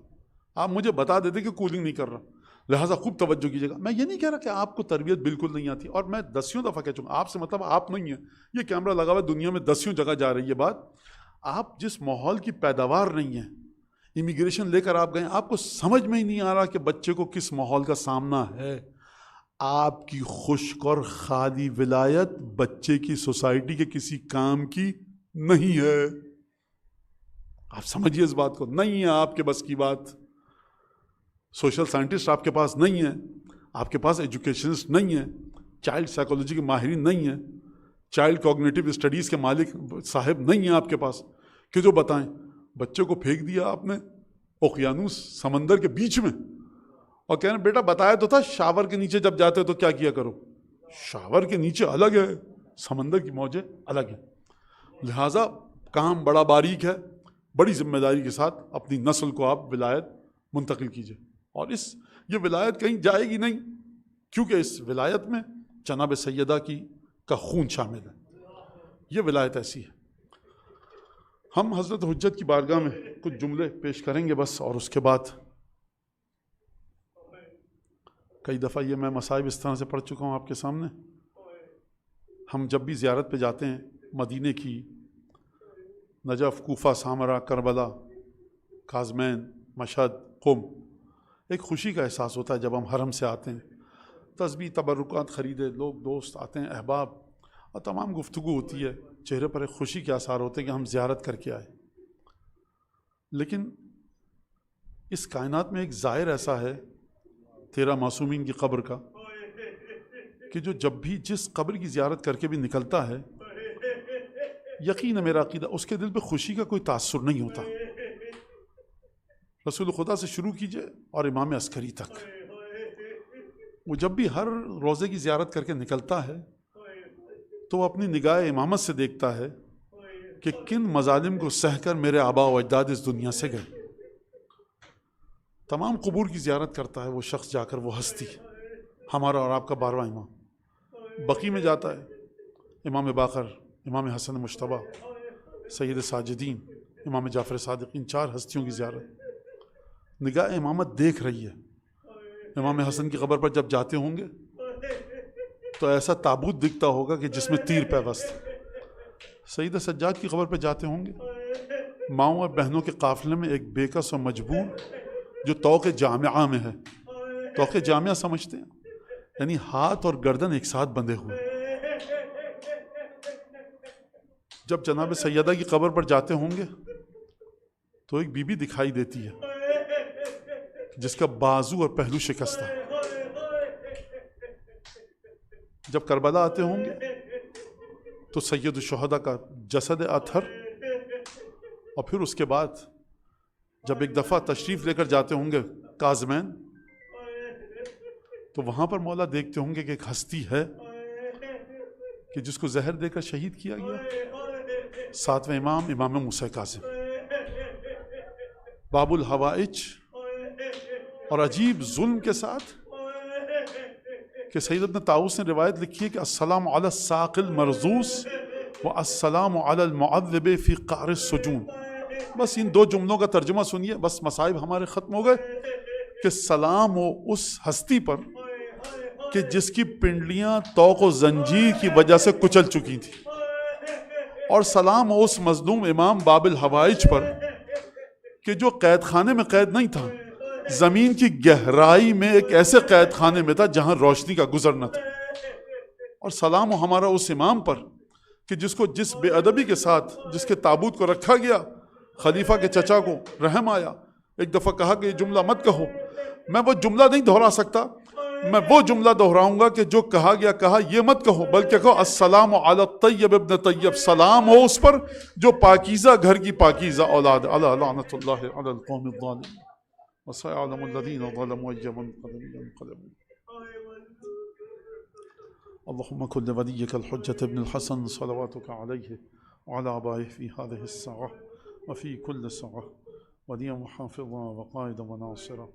آپ مجھے بتا دیتے کہ کولنگ نہیں کر رہا۔ لہٰذا خوب توجہ کیجیے گا۔ میں یہ نہیں کہہ رہا کہ آپ کو تربیت بالکل نہیں آتی، اور میں 10 دفعہ کہہ چکا، آپ سے مطلب آپ نہیں ہیں، یہ کیمرہ لگا ہوا ہے، دنیا میں 10 جگہ جا رہی ہے بات۔ آپ جس ماحول کی پیداوار نہیں ہیں، امیگریشن لے کر آپ گئے، آپ کو سمجھ میں ہی نہیں آ رہا کہ بچے کو کس ماحول کا سامنا ہے۔ آپ کی خشک اور خالی ولایت بچے کی سوسائٹی کے کسی کام کی نہیں ہے۔ آپ سمجھیے اس بات کو، نہیں ہے آپ کے بس کی بات۔ سوشل سائنٹسٹ آپ کے پاس نہیں ہے، آپ کے پاس ایجوکیشنسٹ نہیں ہے، چائلڈ سائیکولوجی کے ماہرین نہیں ہیں، چائلڈ کوگنیٹو اسٹڈیز کے مالک صاحب نہیں ہیں آپ کے پاس کہ جو بتائیں۔ بچے کو پھینک دیا آپ نے اوقیانوس سمندر کے بیچ میں، اور کہہ رہے ہیں بیٹا بتایا تو تھا شاور کے نیچے جب جاتے ہو تو کیا کیا کرو۔ شاور کے نیچے الگ ہے، سمندر کی موجیں الگ ہیں۔ لہٰذا کام بڑا باریک ہے، بڑی ذمہ داری کے ساتھ اپنی نسل کو آپ ولایت منتقل کیجیے، اور یہ ولایت کہیں جائے گی نہیں، کیونکہ اس ولایت میں جناب سیدہ کا خون شامل ہے۔ یہ ولایت ایسی ہے۔ ہم حضرت حجت کی بارگاہ میں کچھ جملے پیش کریں گے بس، اور اس کے بعد کئی دفعہ یہ میں مصائب اس طرح سے پڑھ چکا ہوں آپ کے سامنے۔ ہم جب بھی زیارت پہ جاتے ہیں، مدینے کی، نجف، کوفہ، سامرا، کربلا، کاظمین، مشہد، قم، ایک خوشی کا احساس ہوتا ہے جب ہم حرم سے آتے ہیں۔ تسبیح تبرکات خریدے، لوگ دوست آتے ہیں، احباب، اور تمام گفتگو ہوتی ہے، چہرے پر ایک خوشی کے آثار ہوتے ہیں کہ ہم زیارت کر کے آئے. لیکن اس کائنات میں ایک ظاہر ایسا ہے 13 معصومین کی قبر کا کہ جو جب بھی جس قبر کی زیارت کر کے بھی نکلتا ہے، یقین ہے میرا عقیدہ اس کے دل پہ خوشی کا کوئی تاثر نہیں ہوتا. رسول خدا سے شروع کیجئے اور امام عسکری تک، وہ جب بھی ہر روزے کی زیارت کر کے نکلتا ہے تو وہ اپنی نگاہ امامت سے دیکھتا ہے کہ کن مظالم کو سہ کر میرے آبا و اجداد اس دنیا سے گئے. تمام قبور کی زیارت کرتا ہے وہ شخص جا کر، وہ ہستی، ہمارا اور آپ کا 12واں امام. بقی میں جاتا ہے، امام باقر، امام حسن مجتبیٰ، سید ساجدین، امام جعفر صادق، ان 4 ہستیوں کی زیارت. نگاہ امامت دیکھ رہی ہے. امام حسن کی قبر پر جب جاتے ہوں گے تو ایسا تابوت دکھتا ہوگا کہ جس میں تیر پیوست. سید سجاد کی قبر پہ جاتے ہوں گے، ماؤں اور بہنوں کے قافلے میں ایک بےکس و مجبور جو طوق جامعہ میں ہے. طوق جامعہ سمجھتے ہیں؟ یعنی ہاتھ اور گردن ایک ساتھ بندھے ہوئے. جب جناب سیدہ کی قبر پر جاتے ہوں گے تو ایک بی بی دکھائی دیتی ہے جس کا بازو اور پہلو شکستہ. جب کربلا آتے ہوں گے تو سید الشہداء کا جسد اطہر، اور پھر اس کے بعد جب ایک دفعہ تشریف لے کر جاتے ہوں گے کاظمین، تو وہاں پر مولا دیکھتے ہوں گے کہ ایک ہستی ہے کہ جس کو زہر دے کر شہید کیا گیا، 7ویں امام، امام موسیٰ کاظم. باب الحوائج، اور عجیب ظلم کے ساتھ کہ سید ابن طاؤس نے روایت لکھی ہے کہ السلام علی الساق المرزوس والسلام علی المعذب فی قعر السجون. بس ان 2 جملوں کا ترجمہ سنیے، بس مصائب ہمارے ختم ہو گئے. کہ سلام ہو اس ہستی پر کہ جس کی پنڈلیاں طوق و زنجیر کی وجہ سے کچل چکی تھیں، اور سلام ہو اس مظلوم امام باب الحوائج پر کہ جو قید خانے میں قید نہیں تھا، زمین کی گہرائی میں ایک ایسے قید خانے میں تھا جہاں روشنی کا گزر نہ تھا. اور سلام ہو ہمارا اس امام پر کہ جس کو جس بے ادبی کے ساتھ جس کے تابوت کو رکھا گیا، خلیفہ کے چچا کو رحم آیا، ایک دفعہ کہا کہ یہ جملہ مت کہو. میں وہ جملہ نہیں دہرا سکتا، میں وہ جملہ دہراؤں گا کہ جو کہا گیا کہا یہ مت کہو، بلکہ کہو السلام علی الطیب ابن طیب، سلام ہو اس پر جو پاکیزہ گھر کی پاکیزہ اولاد، علی لعنت اللہ علی القوم الظالمین وسيعلم الذين ظلموا أي منقلب ينقلبون. اللهم كن لوليك الحجة ابن الحسن صلواتك عليه وعلى آبائه في هذه الساعة وفي كل ساعة وليا وحافظا وقائدا وناصرا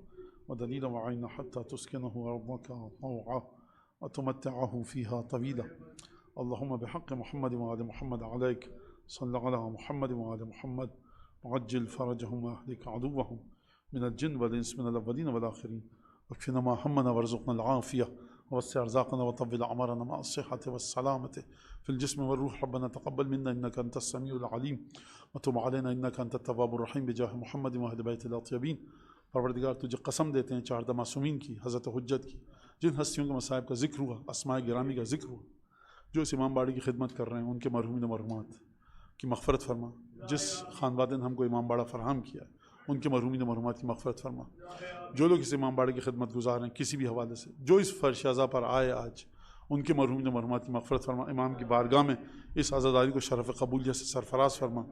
ودليلا وعينا حتى تسكنه أرضك طوعا وتمتعه فيها طويلا. اللهم بحق محمد وآل محمد عليك صل على محمد وآل محمد وعجل فرجهم وأهلك عدوهم من الجن والإنس من الأولين والآخرين، واكفنا ما همنا وارزقنا العافية ووسع أرزاقنا وطول أعمارنا مع الصحة والسلامة في الجسم والروح. ربنا تقبل منا إنك أنت السميع العليم وتب علينا إنك أنت التواب الرحيم بجاه محمد وأهل بيت الأطيبين. پروردگار تجھے قسم دیتے ہیں 4 معصومین کی، حضرت حجت کی، جن ہستیوں کے مصائب کا ذکر ہوا، اسماء گرامی کا ذکر ہوا، جو اس امام باڑی کی خدمت کر رہے ہیں، ان کے مرحومین و مرحومات کی مغفرت فرما. جس خانوادے نے ہم کو امام باڑہ فراہم کیا ہے ان کے مرحومین و مرحومات کی مغفرت فرما. جو لوگ اس امام باڑے کی خدمت گزار ہیں کسی بھی حوالے سے، جو اس فرش عزا پر آئے آج، ان کے مرحومین و مرحومات کی مغفرت فرما. امام کی بارگاہ میں اس عزاداری کو شرف قبولیت سے سرفراز فرما.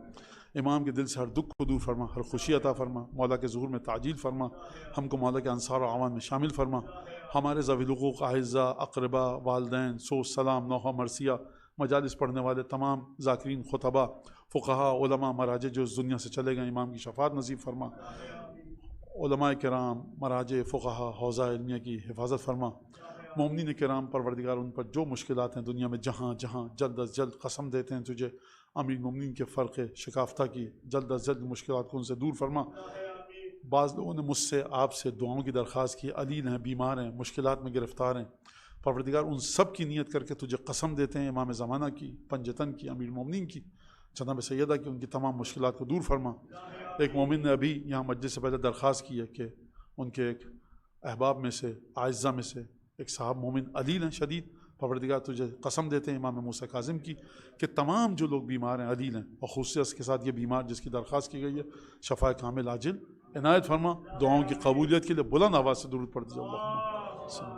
امام کے دل سے ہر دکھ کو دور فرما، ہر خوشی عطا فرما. مولا کے ظہور میں تعجیل فرما. ہم کو مولا کے انصار و اعوان میں شامل فرما. ہمارے ذوی الحقوق، اعزاء، اقربا، والدین، سوز سلام، نوحہ مرثیہ، مجالس پڑھنے والے تمام ذاکرین، خطبہ، فقہاء، علماء، مراجع جو اس دنیا سے چلے گئے، امام کی شفاعت نصیب فرما. علماء کرام، مراجع، فقہاء، حوزہ علمیہ کی حفاظت فرما. مومنین کرام، پروردگار ان پر جو مشکلات ہیں دنیا میں جہاں جہاں، جلد از جلد قسم دیتے ہیں تجھے امیر المومنین کے فرق شکافتہ کی، جلد از جلد مشکلات کو ان سے دور فرما. بعض لوگوں نے مجھ سے آپ سے دعاؤں کی درخواست کی، علیل ہیں، بیمار ہیں، مشکلات میں گرفتار ہیں. پروردگار ان سب کی نیت کر کے تجھے قسم دیتے ہیں، امام زمانہ کی، پنجتن کی، امیر المومنین کی، جناب سیدہ کی، ان کی تمام مشکلات کو دور فرما. ایک مومن نے ابھی یہاں مجلس سے پہلے درخواست کی ہے کہ ان کے ایک احباب میں سے، اعزاء میں سے ایک صاحب مومن علیل ہیں شدید، پروردگار تجھے قسم دیتے ہیں امام موسیٰ کاظم کی کہ تمام جو لوگ بیمار ہیں علیل ہیں، اور خصوصیت کے ساتھ یہ بیمار جس کی درخواست کی گئی ہے شفا کامل عاجل عنایت فرما، دعاؤں کی قبولیت کے لیے بلند آواز سے درود پڑھ دیجیے اللہم